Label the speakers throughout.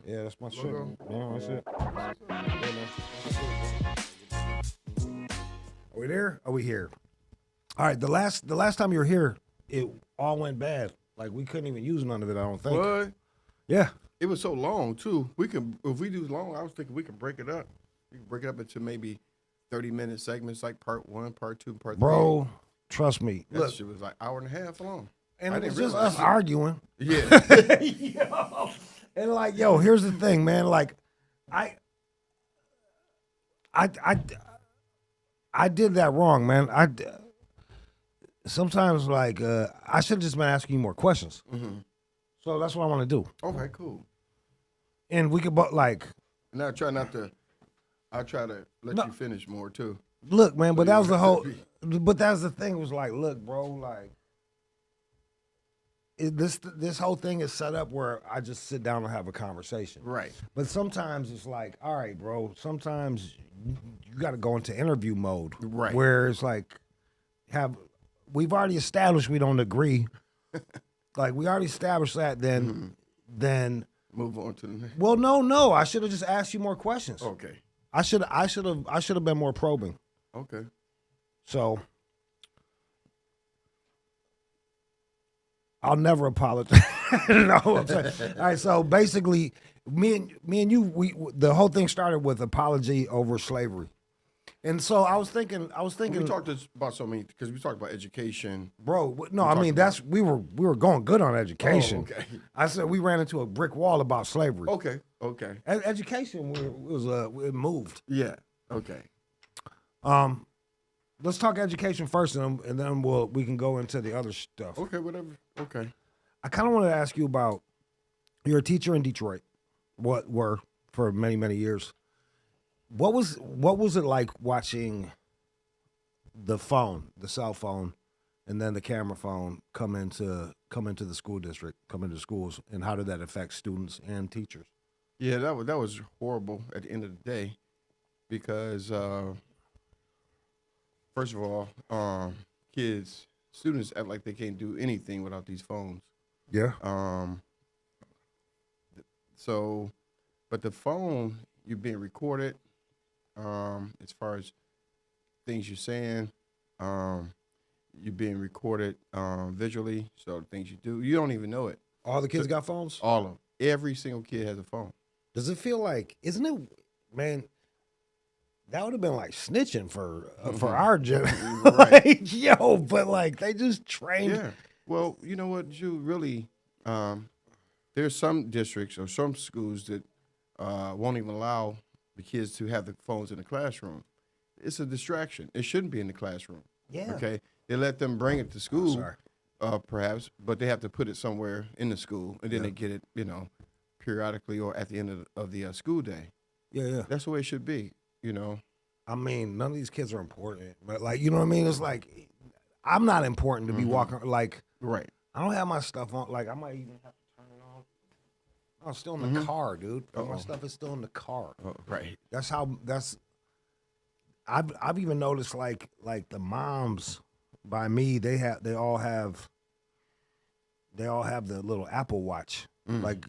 Speaker 1: Yeah, that's my shit.
Speaker 2: logo.
Speaker 1: Yeah, that's it. Are we there? Are we here? All right. The last time you were here, it all went bad. Like we couldn't even use none of it. I don't think.
Speaker 2: What?
Speaker 1: Yeah.
Speaker 2: It was so long too. We can, if we do long, I was thinking we can break it up. We can break it up into maybe 30-minute segments, like part 1, part 2, part 3.
Speaker 1: Bro, trust me.
Speaker 2: That
Speaker 1: Look,
Speaker 2: shit was like hour and a half long.
Speaker 1: and
Speaker 2: I
Speaker 1: it was
Speaker 2: didn't
Speaker 1: just
Speaker 2: realize
Speaker 1: us
Speaker 2: it.
Speaker 1: arguing.
Speaker 2: Yeah.
Speaker 1: Yo. And like, yo, here's the thing, man. Like, I did that wrong, man. Sometimes like I should have just been asking you more questions.
Speaker 2: Mm-hmm.
Speaker 1: So that's what I want to do.
Speaker 2: Okay, cool.
Speaker 1: And we could, like,
Speaker 2: And I try not to. I try to let you finish more too.
Speaker 1: look, man. But
Speaker 2: So
Speaker 1: that
Speaker 2: you
Speaker 1: was the
Speaker 2: have
Speaker 1: whole.
Speaker 2: to
Speaker 1: But that's the thing. Was like, look, bro, like, this whole thing is set up where I just sit down and have a conversation.
Speaker 2: Right.
Speaker 1: But sometimes it's like, all right, bro. Sometimes you got to go into interview mode,
Speaker 2: Right.
Speaker 1: Where it's like, we've already established we don't agree. Like we already established that. Then
Speaker 2: Move on to the next.
Speaker 1: well, no. I should have just asked you more questions.
Speaker 2: Okay.
Speaker 1: I should have been more probing.
Speaker 2: Okay.
Speaker 1: So I'll never apologize. No, I'm saying. All right. So basically, me and you, the whole thing started with apology over slavery, and so I was thinking,
Speaker 2: We talked about so many because we talked about education.
Speaker 1: bro. No, I mean we were going good on education.
Speaker 2: Oh, okay.
Speaker 1: I said we ran into a brick wall about slavery.
Speaker 2: Okay. Okay.
Speaker 1: Education it moved.
Speaker 2: Yeah. Okay.
Speaker 1: Let's talk education first, and then we can go into the other stuff.
Speaker 2: Okay. Whatever. Okay.
Speaker 1: I kind of want to ask you about, you're a teacher in Detroit, were for many, many years. What was it like watching the cell phone, and then the camera phone come into the school district, come into schools, and how did that affect students and teachers?
Speaker 2: Yeah, that was horrible at the end of the day, because first of all, students act like they can't do anything without these phones.
Speaker 1: Yeah.
Speaker 2: So, but the phone, you're being recorded, as far as things you're saying, you're being recorded visually. So the things you do, you don't even know it.
Speaker 1: All the kids got phones?
Speaker 2: All of them. Every single kid has a phone.
Speaker 1: Does it feel like, isn't it, man, that would have been like snitching for our generation.
Speaker 2: Right.
Speaker 1: Like, yo, but like they just trained.
Speaker 2: Yeah. Well, you know what, Jude, really, there's some districts or some schools that won't even allow the kids to have the phones in the classroom. It's a distraction. It shouldn't be in the classroom.
Speaker 1: Yeah.
Speaker 2: Okay. They let them bring it to school, perhaps, but they have to put it somewhere in the school, and then they get it, periodically or at the end of the school day.
Speaker 1: Yeah.
Speaker 2: That's the way it should be.
Speaker 1: I mean, none of these kids are important, but like, you know what I mean? It's like, I'm not important to be walking, like,
Speaker 2: Right.
Speaker 1: I don't have my stuff on, like, I might even have to turn it on. I'm still in the car, dude. My stuff is still in the car.
Speaker 2: Oh, right.
Speaker 1: I've even noticed, like the moms by me, they all have the little Apple Watch, like.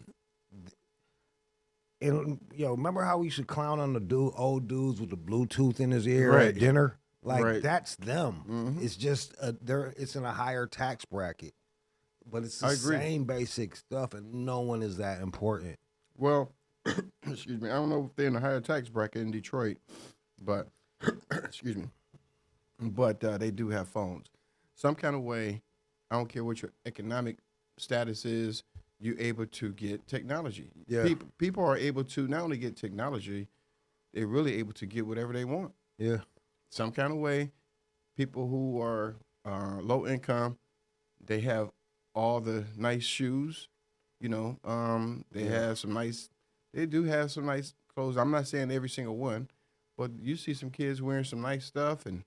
Speaker 1: And remember how we used to clown on the old dudes with the Bluetooth in his ear at dinner? Like that's them.
Speaker 2: Mm-hmm.
Speaker 1: It's just it's in a higher tax bracket, but it's the
Speaker 2: I agree.
Speaker 1: same basic stuff, and no one is that important.
Speaker 2: Well, excuse me. I don't know if they're in a higher tax bracket in Detroit, but excuse me. But they do have phones. Some kind of way, I don't care what your economic status is, you're able to get technology.
Speaker 1: Yeah.
Speaker 2: People are able to not only get technology, they're really able to get whatever they want.
Speaker 1: Yeah.
Speaker 2: Some kind of way, people who are low income, they have all the nice shoes. They have they do have some nice clothes. I'm not saying every single one, but you see some kids wearing some nice stuff and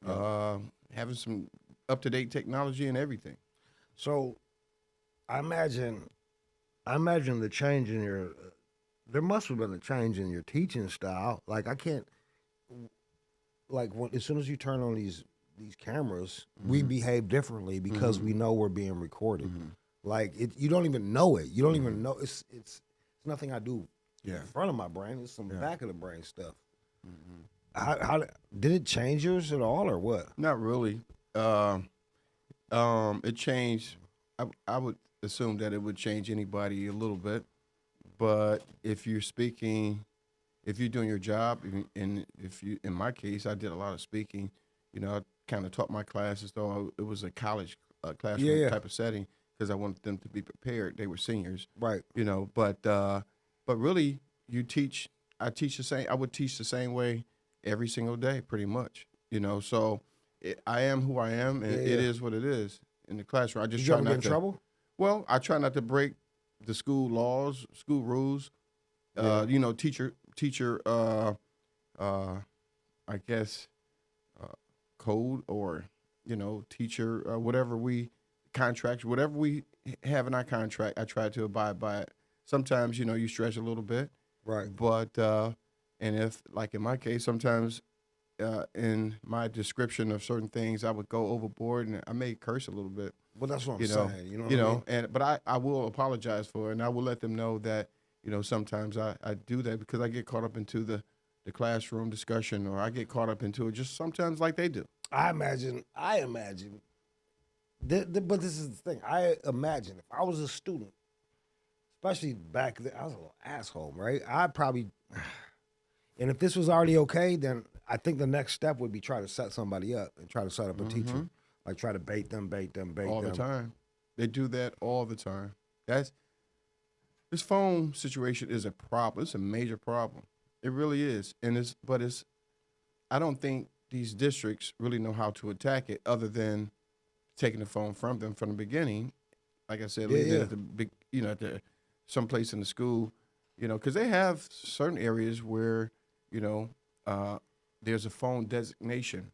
Speaker 2: having some up-to-date technology and everything.
Speaker 1: So, I imagine the change in your. There must have been a change in your teaching style. Like I can't. Like as soon as you turn on these cameras, we behave differently because we know we're being recorded. Like you don't even know it. You don't even know it's nothing I do in
Speaker 2: Yeah.
Speaker 1: front of my brain. It's some
Speaker 2: Yeah.
Speaker 1: back of the brain stuff. How did it change yours at all, or what?
Speaker 2: Not really. It changed. I would assume that it would change anybody a little bit, but if you're speaking, if you're doing your job, and if you, in my case, I did a lot of speaking. You know, I kind of taught my classes though it was a college classroom
Speaker 1: Yeah.
Speaker 2: type of setting because I wanted them to be prepared. They were seniors,
Speaker 1: Right.
Speaker 2: you know, but really, you teach. I teach the same. I would teach the same way every single day, pretty much. You know, so I am who I am, and
Speaker 1: Yeah,
Speaker 2: it
Speaker 1: yeah.
Speaker 2: is what it is in the classroom. I just
Speaker 1: Did you
Speaker 2: try
Speaker 1: ever
Speaker 2: not
Speaker 1: get in
Speaker 2: to.
Speaker 1: trouble?
Speaker 2: Well, I try not to break the school laws, school rules.
Speaker 1: Yeah.
Speaker 2: You know, teacher. I guess code or you know teacher whatever we contract, whatever we have in our contract. I try to abide by it. Sometimes you know you stretch a little bit,
Speaker 1: Right.
Speaker 2: but and if like in my case, sometimes in my description of certain things, I would go overboard and I may curse a little bit.
Speaker 1: Well, that's what I'm
Speaker 2: You know,
Speaker 1: saying. You know what I mean?
Speaker 2: and but I will apologize for it, and I will let them know that you know sometimes I do that because I get caught up into the classroom discussion, or I get caught up into it just sometimes like they do.
Speaker 1: I imagine. But this is the thing. I imagine if I was a student, especially back then, I was a little asshole, right? I'd probably, and if this was already okay, then I think the next step would be try to set somebody up and try to set up a teacher, like try to bait them,
Speaker 2: All the time. They do that all the time. That's this phone situation is a problem. It's a major problem. It really is. And it's I don't think these districts really know how to attack it other than taking the phone from them from the beginning. Like I said, leaving it at the big, you know, at the someplace in the school, you know, because they have certain areas where, you know, there's a phone designation,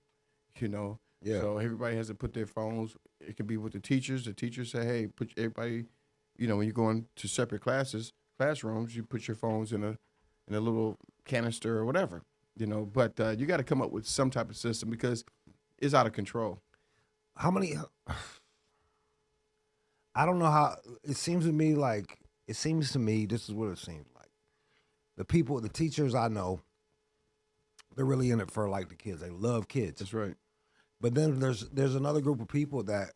Speaker 2: you know.
Speaker 1: Yeah.
Speaker 2: So everybody has to put their phones. It can be with the teachers. The teachers say, hey, put everybody, you know, when you're going to separate classrooms, you put your phones in a little canister or whatever, you know. But you got to come up with some type of system because it's out of control.
Speaker 1: How many? I don't know how. It seems to me like this is what it seems like. The teachers I know, they're really in it for like the kids. They love kids.
Speaker 2: That's right.
Speaker 1: But then there's another group of people that's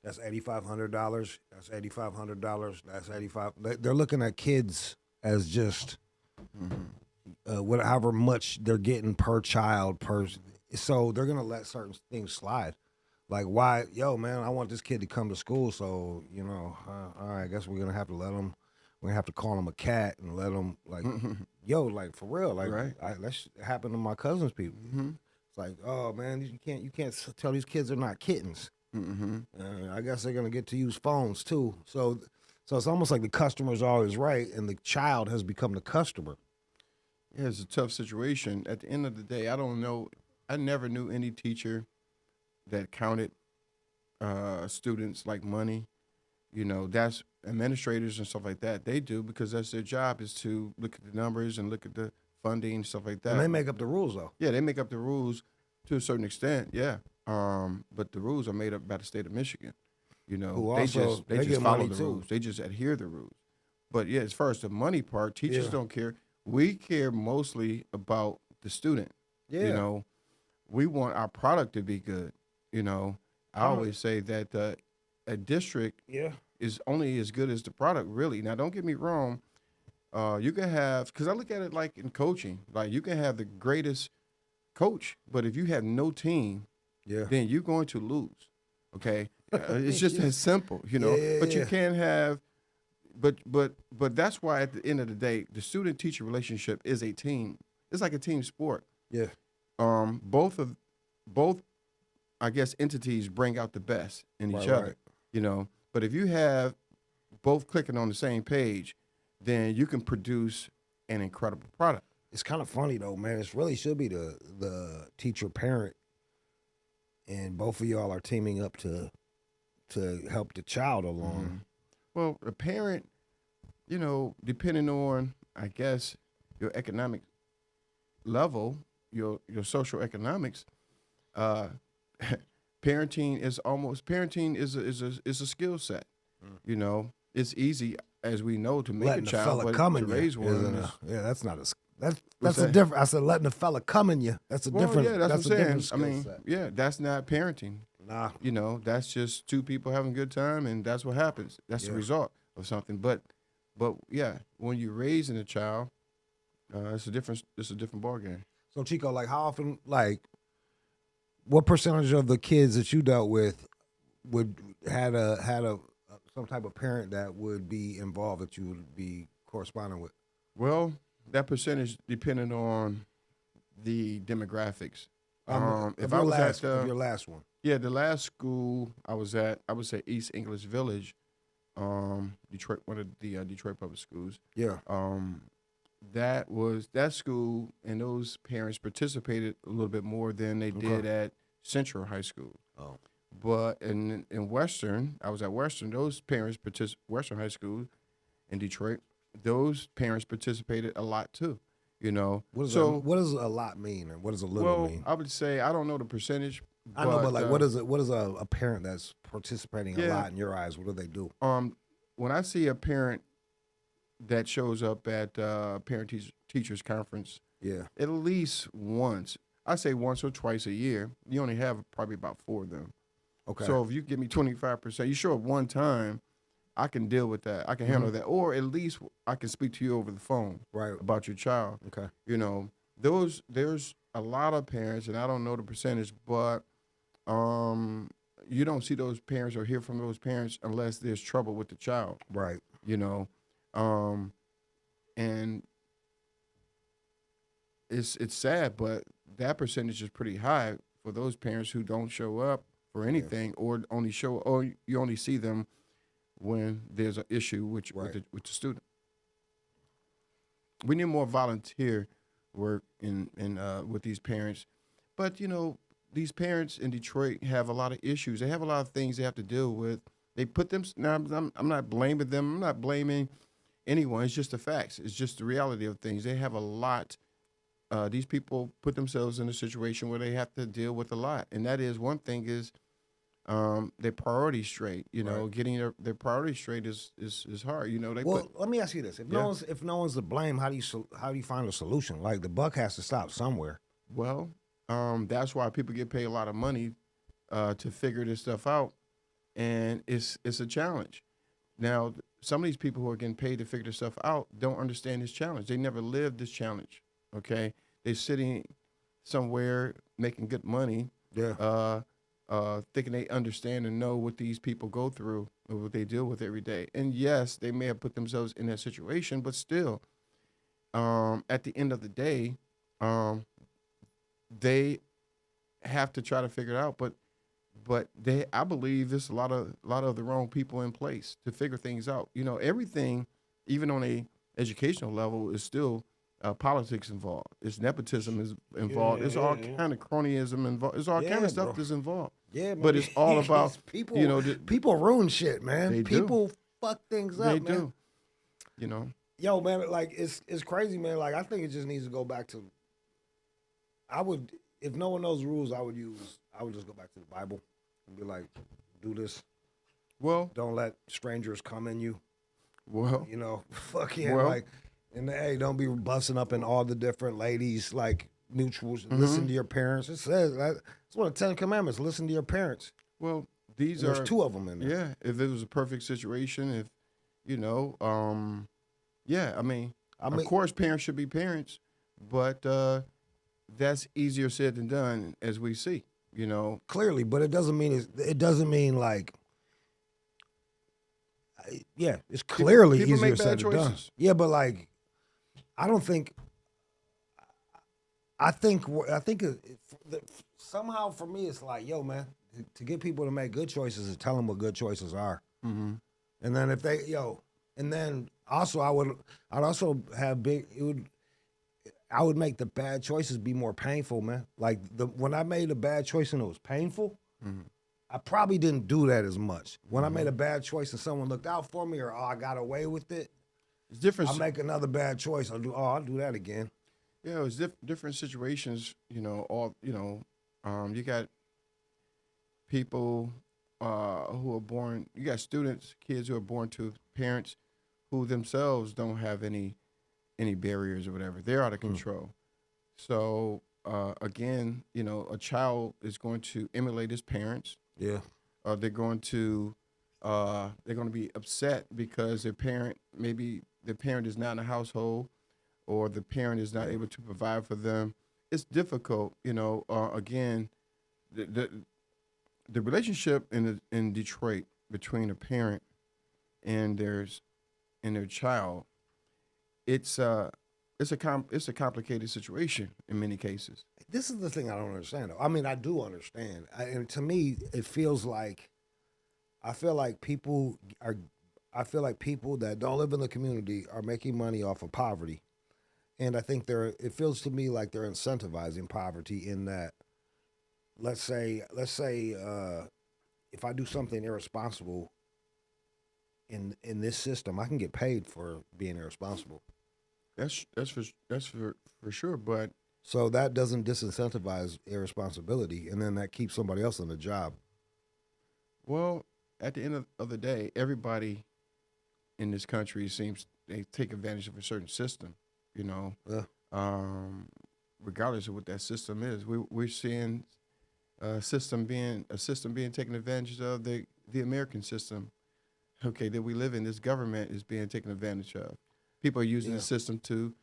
Speaker 1: $8,500. That's $8,500. That's 85. They're looking at kids as just however much they're getting per child per. So they're gonna let certain things slide. Like why, yo, man, I want this kid to come to school. So you know, all right, I guess we're gonna have to let him. We're gonna have to call him a cat and let him like, yo, like for real, like
Speaker 2: Right.
Speaker 1: that happened to my cousin's people. It's like, oh man, you can't tell these kids they're not kittens. I guess they're gonna get to use phones too. So it's almost like the customer's always right, and the child has become the customer.
Speaker 2: Yeah, it's a tough situation. At the end of the day, I don't know. I never knew any teacher that counted students like money. You know, that's administrators and stuff like that. They do because that's their job is to look at the numbers and look at the funding and stuff like that.
Speaker 1: And they make up the rules though.
Speaker 2: Yeah, they make up the rules to a certain extent. Yeah, but the rules are made up by the state of Michigan. You know,
Speaker 1: Who
Speaker 2: they
Speaker 1: also- they
Speaker 2: just
Speaker 1: get
Speaker 2: follow
Speaker 1: money
Speaker 2: the
Speaker 1: too.
Speaker 2: rules. They just adhere the rules. But yeah, as far as the money part, teachers
Speaker 1: Yeah.
Speaker 2: don't care. We care mostly about the student.
Speaker 1: Yeah.
Speaker 2: You know, we want our product to be good. You know, I always say that a district
Speaker 1: Yeah.
Speaker 2: is only as good as the product, really. Now, don't get me wrong. You can have, because I look at it like in coaching, like you can have the greatest coach, but if you have no team,
Speaker 1: Yeah.
Speaker 2: then you're going to lose. Okay, it's just as simple, you know. But you
Speaker 1: Yeah.
Speaker 2: can't have, but that's why at the end of the day, the student-teacher relationship is a team. It's like a team sport.
Speaker 1: Yeah.
Speaker 2: Both, I guess, entities bring out the best in each other.
Speaker 1: Right.
Speaker 2: You know, but if you have both clicking on the same page, then you can produce an incredible product.
Speaker 1: It's kind of funny though, man. It really should be the teacher parent, and both of y'all are teaming up to help the child along.
Speaker 2: Well, the parent, you know, depending on, I guess, your economic level, your social economics, parenting is a skill set. You know, it's easy. as we know, to make
Speaker 1: letting
Speaker 2: a
Speaker 1: the
Speaker 2: child,
Speaker 1: fella
Speaker 2: but
Speaker 1: come
Speaker 2: to
Speaker 1: in you
Speaker 2: raise one
Speaker 1: isn't
Speaker 2: is,
Speaker 1: yeah, that's not a
Speaker 2: what's
Speaker 1: that's a
Speaker 2: that?
Speaker 1: different. I said letting the fella come in you. That's a
Speaker 2: Well,
Speaker 1: different.
Speaker 2: yeah, that's what
Speaker 1: a
Speaker 2: I'm saying.
Speaker 1: different
Speaker 2: I
Speaker 1: skill
Speaker 2: mean,
Speaker 1: set.
Speaker 2: yeah, that's not parenting.
Speaker 1: Nah,
Speaker 2: You know, that's just two people having a good time, and that's what happens. That's the
Speaker 1: yeah.
Speaker 2: result of something. But yeah, when you're raising a child, it's a different. It's a different ball game.
Speaker 1: So Chico, like, how often, like, what percentage of the kids that you dealt with would had a some type of parent that would be involved that you would be corresponding with?
Speaker 2: Well, that percentage depending on the demographics. If
Speaker 1: Of
Speaker 2: I
Speaker 1: your
Speaker 2: was
Speaker 1: last
Speaker 2: at
Speaker 1: of your last one.
Speaker 2: yeah, the last school I was at, I would say East English Village, Detroit, one of the Detroit public schools.
Speaker 1: Yeah.
Speaker 2: That school and those parents participated a little bit more than they did
Speaker 1: Okay.
Speaker 2: at Central High School.
Speaker 1: Oh.
Speaker 2: But in Western, I was at Western. Those parents Western High School in Detroit. Those parents participated a lot too. You know,
Speaker 1: What does a lot mean, and what does a little
Speaker 2: well,
Speaker 1: mean?
Speaker 2: I would say I don't know the percentage,
Speaker 1: I know, but like,
Speaker 2: uh,
Speaker 1: what is a parent that's participating a
Speaker 2: yeah,
Speaker 1: lot in your eyes? What do they do?
Speaker 2: when I see a parent that shows up at parent teachers conference
Speaker 1: Yeah.
Speaker 2: at least once, I say once or twice a year. You only have probably about 4 of them.
Speaker 1: Okay.
Speaker 2: So if you give me 25%, you show up one time, I can deal with that. I can handle that, or at least I can speak to you over the phone
Speaker 1: Right.
Speaker 2: about your child.
Speaker 1: Okay.
Speaker 2: You know, there's a lot of parents, and I don't know the percentage, but you don't see those parents or hear from those parents unless there's trouble with the child.
Speaker 1: Right.
Speaker 2: You know, and it's sad, but that percentage is pretty high for those parents who don't show up for anything, or you only see them when there's an issue
Speaker 1: Right.
Speaker 2: with the student. We need more volunteer work in with these parents, but you know, these parents in Detroit have a lot of issues. They have a lot of things they have to deal with. They put them. Now, I'm not blaming them. I'm not blaming anyone. It's just the facts. It's just the reality of things. They have a lot. These people put themselves in a situation where they have to deal with a lot, and that is one thing is their priorities straight. You know,
Speaker 1: Right.
Speaker 2: getting their priorities straight is hard. You know,
Speaker 1: Well, let me ask you this:
Speaker 2: Yeah.
Speaker 1: if no one's to blame, how do you find a solution? Like the buck has to stop somewhere.
Speaker 2: well, that's why people get paid a lot of money to figure this stuff out, and it's a challenge. Now, some of these people who are getting paid to figure this stuff out don't understand this challenge. They never lived this challenge. Okay, they're sitting somewhere making good money,
Speaker 1: Yeah.
Speaker 2: thinking they understand and know what these people go through or what they deal with every day. And yes, they may have put themselves in that situation, but still, at the end of the day, they have to try to figure it out. But I believe there's a lot of the wrong people in place to figure things out. You know, everything, even on a educational level, is still politics involved. It's nepotism is involved. It's all kind of cronyism involved. It's all kind
Speaker 1: Yeah,
Speaker 2: of stuff
Speaker 1: bro.
Speaker 2: that's involved.
Speaker 1: Yeah, man.
Speaker 2: But it's all about
Speaker 1: people.
Speaker 2: you know
Speaker 1: People ruin shit, man.
Speaker 2: They do.
Speaker 1: People fuck things
Speaker 2: they
Speaker 1: up, man.
Speaker 2: do. You know.
Speaker 1: Yo, man, like it's crazy, man. Like I think it just needs to go back to. I would, if no one knows rules, I would just go back to the Bible and be like, do this.
Speaker 2: Well,
Speaker 1: Don't let strangers come in you.
Speaker 2: well,
Speaker 1: You know, fucking
Speaker 2: Well-
Speaker 1: like, and hey, don't be busting up in all the different ladies like mutuals.
Speaker 2: Mm-hmm.
Speaker 1: Listen to your parents. It says it's one of the 10 Commandments. Listen to your parents.
Speaker 2: well. These
Speaker 1: There's
Speaker 2: are
Speaker 1: 2 of them in there.
Speaker 2: Yeah, if it was a perfect situation, if you know, yeah, I mean, of course, parents should be parents, but that's easier said than done, as we see. You know,
Speaker 1: Clearly, but it doesn't mean like. Yeah, it's clearly
Speaker 2: people
Speaker 1: easier
Speaker 2: make bad
Speaker 1: said than done.
Speaker 2: choices.
Speaker 1: Yeah, but like, I don't think. I think somehow for me it's like, yo, man, to get people to make good choices is tell them what good choices are,
Speaker 2: mm-hmm.
Speaker 1: and then if they and then also I'd also have I would make the bad choices be more painful, man. Like when I made a bad choice and it was painful,
Speaker 2: Mm-hmm.
Speaker 1: I probably didn't do that as much. When I made a bad choice and someone looked out for me, or I got away with it,
Speaker 2: It's different.
Speaker 1: I'll make another bad choice. I'll do that again.
Speaker 2: Yeah, it's different situations. You know, you got people who are born. You got kids who are born to parents who themselves don't have any barriers or whatever. They're out of control. So again, you know, a child is going to emulate his parents.
Speaker 1: Yeah.
Speaker 2: They're going to be upset because maybe their parent is not in the household, or the parent is not able to provide for them. It's difficult, you know. Again, the the relationship in Detroit between a parent and their child, it's a complicated situation in many cases.
Speaker 1: This is the thing I don't understand. Though. I mean, I do understand, and to me, it feels like I feel like people are. I feel like people that don't live in the community are making money off of poverty, and I think they're. It feels to me like they're incentivizing poverty in that. Let's say, if I do something irresponsible in this system, I can get paid for being irresponsible.
Speaker 2: That's for sure. But
Speaker 1: So that doesn't disincentivize irresponsibility, and then that keeps somebody else in the job.
Speaker 2: well, at the end of the day, everybody in this country seems they take advantage of a certain system. You know,
Speaker 1: Yeah.
Speaker 2: um, regardless of what that system is, we're seeing a system being taken advantage of. The American system, okay, that we live in, this government is being taken advantage of. People are using
Speaker 1: Yeah.
Speaker 2: the system to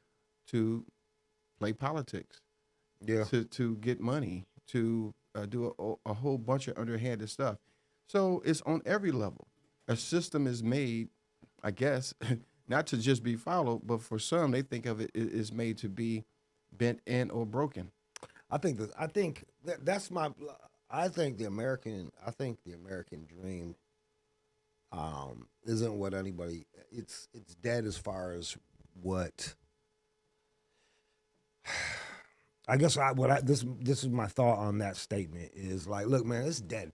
Speaker 2: play politics,
Speaker 1: Yeah.
Speaker 2: to get money, to do a whole bunch of underhanded stuff. So it's on every level. A system is made, I guess, not to just be followed, but for some, they think of it is made to be bent and or broken.
Speaker 1: That's my. I think the American dream isn't what anybody. It's dead as far as what. I guess this is my thought on that statement is like, look, man, it's dead,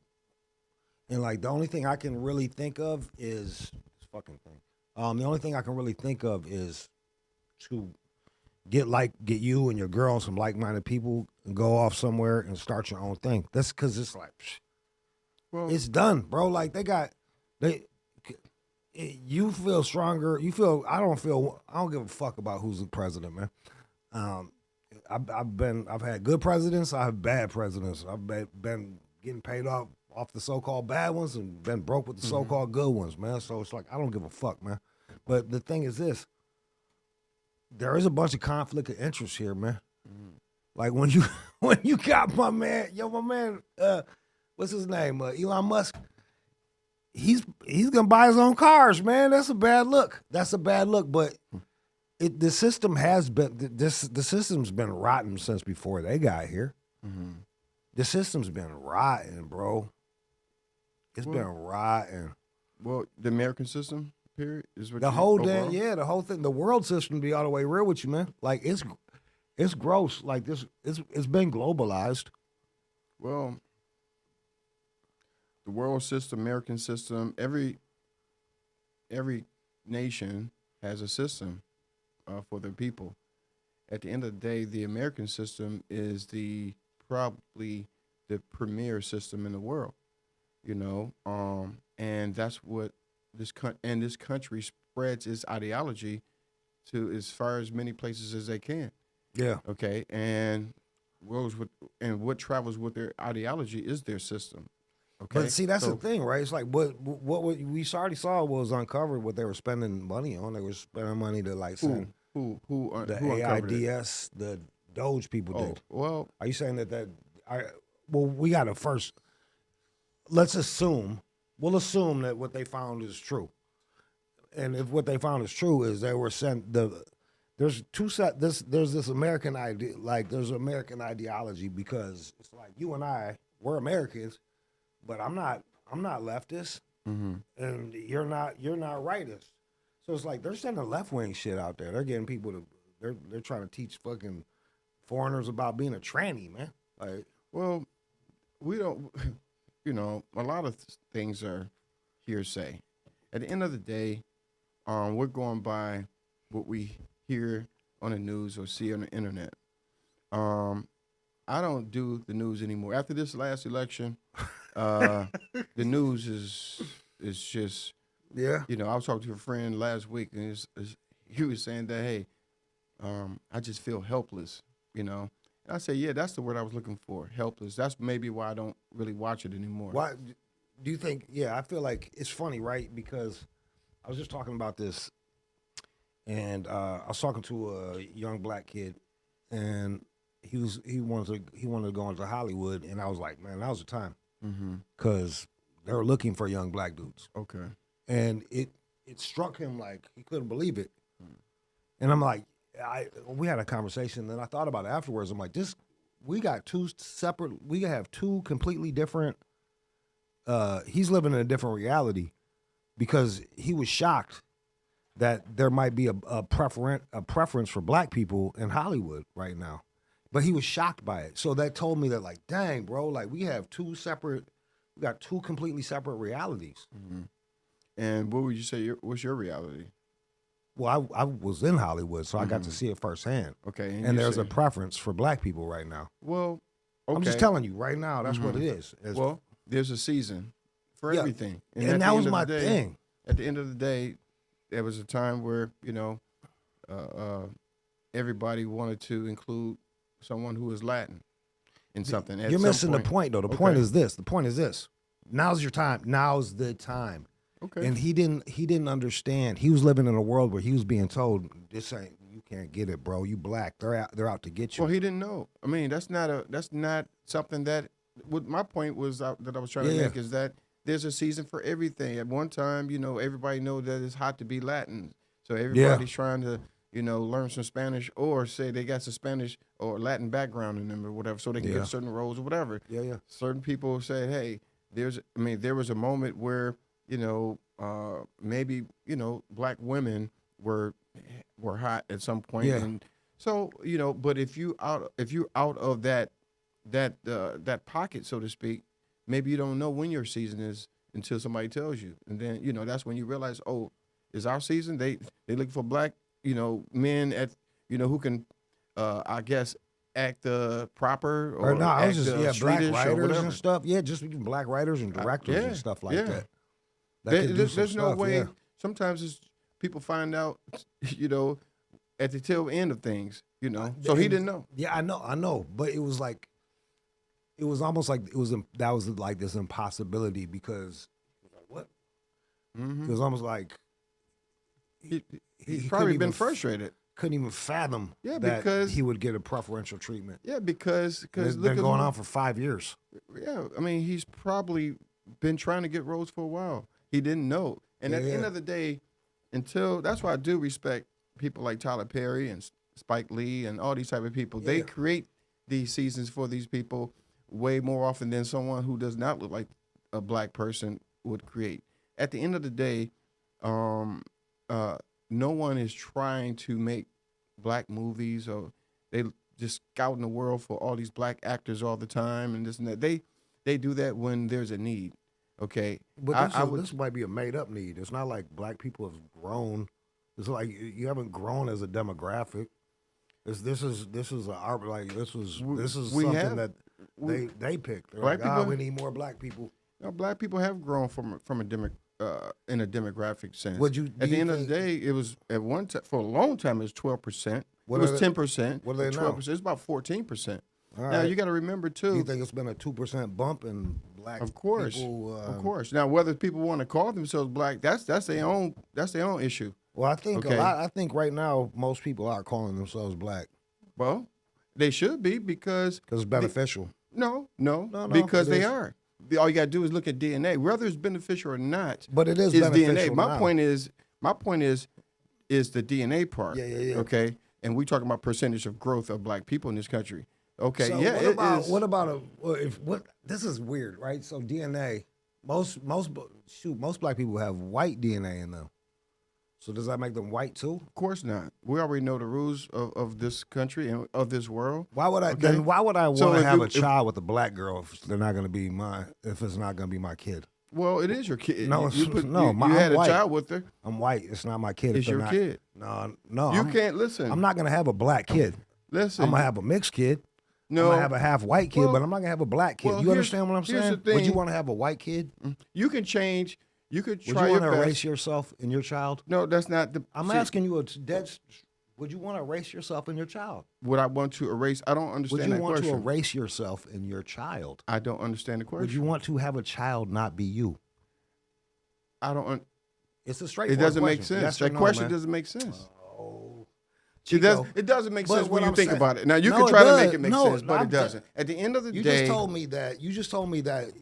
Speaker 1: and like the only thing I can really think of is this fucking thing. The only thing I can really think of is to get you and your girl and some like-minded people and go off somewhere and start your own thing. That's because it's like
Speaker 2: Well,
Speaker 1: it's done, bro. Like they you feel stronger. You feel I don't feel I don't give a fuck about who's the president, man. Um, I've had good presidents. I have bad presidents. Been getting paid off the so-called bad ones and been broke with the so-called good ones, man. So it's like I don't give a fuck, man. But the thing is this: there is a bunch of conflict of interest here, man. Like when you when you got my man, what's his name? Elon Musk. He's gonna buy his own cars, man. That's a bad look. That's a bad look. But the system has been the system's been rotten since before they got here. The system's been rotten, bro. It's
Speaker 2: Well,
Speaker 1: been rotten.
Speaker 2: well, the American system, period, is what
Speaker 1: The
Speaker 2: you
Speaker 1: whole
Speaker 2: overall?
Speaker 1: damn the whole thing. The world system, to be all the way real with you, man. Like it's gross. Like this, it's been globalized.
Speaker 2: Well, the world system, American system, every nation has a system for their people. At the end of the day, the American system is probably the premier system in the world. You know, and that's what this country spreads its ideology to as far as many places as they can.
Speaker 1: Yeah.
Speaker 2: Okay, and what travels with their ideology is their system. Okay,
Speaker 1: But see, that's the
Speaker 2: so
Speaker 1: thing, right? It's like we already saw was uncovered what they were spending money on. They were spending money to like
Speaker 2: who
Speaker 1: send
Speaker 2: who
Speaker 1: the
Speaker 2: uncovered it?
Speaker 1: AIDS, the Doge people
Speaker 2: Oh
Speaker 1: did.
Speaker 2: well,
Speaker 1: Are you saying that I well we got to first let's assume we'll assume that what they found is true. And if what they found is true is they were sent there's two set there's this American idea like there's American ideology because it's like you and I we're Americans, but I'm not leftist and you're not rightist. So it's like they're sending left wing shit out there. They're getting people to they're trying to teach fucking foreigners about being a tranny, man. Like
Speaker 2: well, we don't. You know, a lot of things are hearsay. At the end of the day, we're going by what we hear on the news or see on the internet. I don't do the news anymore. After this last election, the news is just
Speaker 1: Yeah.
Speaker 2: You know, I was talking to a friend last week, and he was saying that, hey, I just feel helpless, you know. And I said, yeah, that's the word I was looking for, helpless. That's maybe why I don't really watch it anymore.
Speaker 1: Why do you think? Yeah, I feel like it's funny, right? Because I was just talking about this, and I was talking to a young black kid, and he wanted to go into Hollywood, and I was like, man, now's the time, because they were looking for young black dudes,
Speaker 2: Okay.
Speaker 1: and it struck him like he couldn't believe it, and I'm like, we had a conversation, and I thought about it afterwards. I'm like, we have two completely different. He's living in a different reality because he was shocked that there might be a preference for black people in Hollywood right now, but he was shocked by it. So that told me that, like, dang, bro, like we got two completely separate realities.
Speaker 2: Mm-hmm. And what would you say? What's your reality?
Speaker 1: Well, I was in Hollywood, so I got to see it firsthand.
Speaker 2: Okay,
Speaker 1: and there's a preference for black people right now.
Speaker 2: Well, okay.
Speaker 1: I'm just telling you right now, that's what it is.
Speaker 2: Well, there's a season for everything,
Speaker 1: and that was my thing.
Speaker 2: At the end of the day, there was a time where everybody wanted to include someone who was Latin in something.
Speaker 1: You're missing the point, though. The point is this. The point is this. Now's your time. Now's the time.
Speaker 2: Okay.
Speaker 1: And he didn't understand. He was living in a world where he was being told, "This ain't, you can't get it, bro. You black. They're out to get you."
Speaker 2: Well, he didn't know. I mean, that's not something that. What my point was that I was trying to make is that there's a season for everything. At one time, everybody knows that it's hot to be Latin, so everybody's trying to learn some Spanish or say they got some Spanish or Latin background in them or whatever, so they can get certain roles or whatever.
Speaker 1: Yeah.
Speaker 2: Certain people say, hey, there was a moment where maybe black women were hot at some point, and so but if you out of that pocket, so to speak, maybe you don't know when your season is until somebody tells you, and then that's when you realize, oh, is our season? They look for black men at who can I guess act proper or
Speaker 1: no, I was just black
Speaker 2: Swedish
Speaker 1: writers and stuff. Yeah, just black writers and directors and stuff like that.
Speaker 2: There's no way. Yeah. Sometimes people find out, at the tail end of things, So he didn't know.
Speaker 1: Yeah, I know, but it was like, it was almost like that was like this impossibility because what? Mm-hmm. It was almost like
Speaker 2: he's probably been frustrated.
Speaker 1: Couldn't even fathom because he would get a preferential treatment.
Speaker 2: Yeah, because
Speaker 1: it's been going on for 5 years.
Speaker 2: Yeah, I mean, he's probably been trying to get roles for a while. He didn't know. And at the end of the day, that's why I do respect people like Tyler Perry and Spike Lee and all these type of people. Yeah. They create these seasons for these people way more often than someone who does not look like a black person would create. At the end of the day, no one is trying to make black movies, or they just scouting the world for all these black actors all the time and this and that. They do that when there's a need. Okay,
Speaker 1: but this might be a made up need. It's not like black people have grown. It's like you haven't grown as a demographic. This is something that they picked. They're like, we need more black people.
Speaker 2: Black people have grown from in a demographic sense.
Speaker 1: At
Speaker 2: the end of the day, it was at one time for a long time it was 12%. It was 10%.
Speaker 1: What are they
Speaker 2: 12%.
Speaker 1: now?
Speaker 2: It's about 14%.
Speaker 1: All
Speaker 2: now
Speaker 1: right.
Speaker 2: you got to remember too.
Speaker 1: Do you think it's been a 2% bump in black?
Speaker 2: Of course,
Speaker 1: people,
Speaker 2: of course. Now whether people want to call themselves black, that's their own issue.
Speaker 1: Well, I think I think right now most people are calling themselves black.
Speaker 2: Well, they should be because
Speaker 1: it's beneficial.
Speaker 2: No, because they are. All you got to do is look at DNA, whether it's beneficial or not.
Speaker 1: But it is beneficial
Speaker 2: DNA.
Speaker 1: now.
Speaker 2: My point is the DNA part.
Speaker 1: Yeah.
Speaker 2: Okay, and we talking about percentage of growth of black people in this country. Okay,
Speaker 1: so what about this is weird, right? So DNA, most black people have white DNA in them. So does that make them white too?
Speaker 2: Of course not. We already know the rules of this country and of this world.
Speaker 1: Why would I want to have a child with a black girl if they're not going to be if it's not going to be my kid?
Speaker 2: Well, it is your kid.
Speaker 1: No,
Speaker 2: you had a child with her.
Speaker 1: I'm white. It's not my kid.
Speaker 2: It's your kid.
Speaker 1: No.
Speaker 2: You can't listen.
Speaker 1: I'm not going to have a black kid.
Speaker 2: Listen.
Speaker 1: I'm going to have a mixed kid.
Speaker 2: No.
Speaker 1: I'm going to have a half white kid, but I'm not going to have a black kid. You understand what I'm saying? Would you want to have a white kid?
Speaker 2: You can change You could
Speaker 1: Would you
Speaker 2: try
Speaker 1: want
Speaker 2: your
Speaker 1: to
Speaker 2: best.
Speaker 1: erase yourself in your child?
Speaker 2: No, that's not the.
Speaker 1: I'm
Speaker 2: see,
Speaker 1: asking you a dead. Would you want to erase yourself in your child?
Speaker 2: Would I want to erase? I don't
Speaker 1: Would
Speaker 2: understand
Speaker 1: you
Speaker 2: that
Speaker 1: want
Speaker 2: question.
Speaker 1: to erase yourself in your child?
Speaker 2: I don't understand the question.
Speaker 1: Would you want to have a child not be you?
Speaker 2: I don't.
Speaker 1: It's a
Speaker 2: It
Speaker 1: straightforward
Speaker 2: doesn't
Speaker 1: question.
Speaker 2: make sense.
Speaker 1: Yes or
Speaker 2: That
Speaker 1: no,
Speaker 2: question
Speaker 1: man?
Speaker 2: doesn't make sense.
Speaker 1: Oh,
Speaker 2: It doesn't make
Speaker 1: But
Speaker 2: sense
Speaker 1: what
Speaker 2: when you
Speaker 1: I'm
Speaker 2: think
Speaker 1: saying-
Speaker 2: about it. Now you
Speaker 1: No,
Speaker 2: can
Speaker 1: it
Speaker 2: try to
Speaker 1: does.
Speaker 2: make it make
Speaker 1: No,
Speaker 2: sense, but
Speaker 1: I'm
Speaker 2: it doesn't. At the end of the
Speaker 1: You
Speaker 2: day,
Speaker 1: just told me that. You just told me that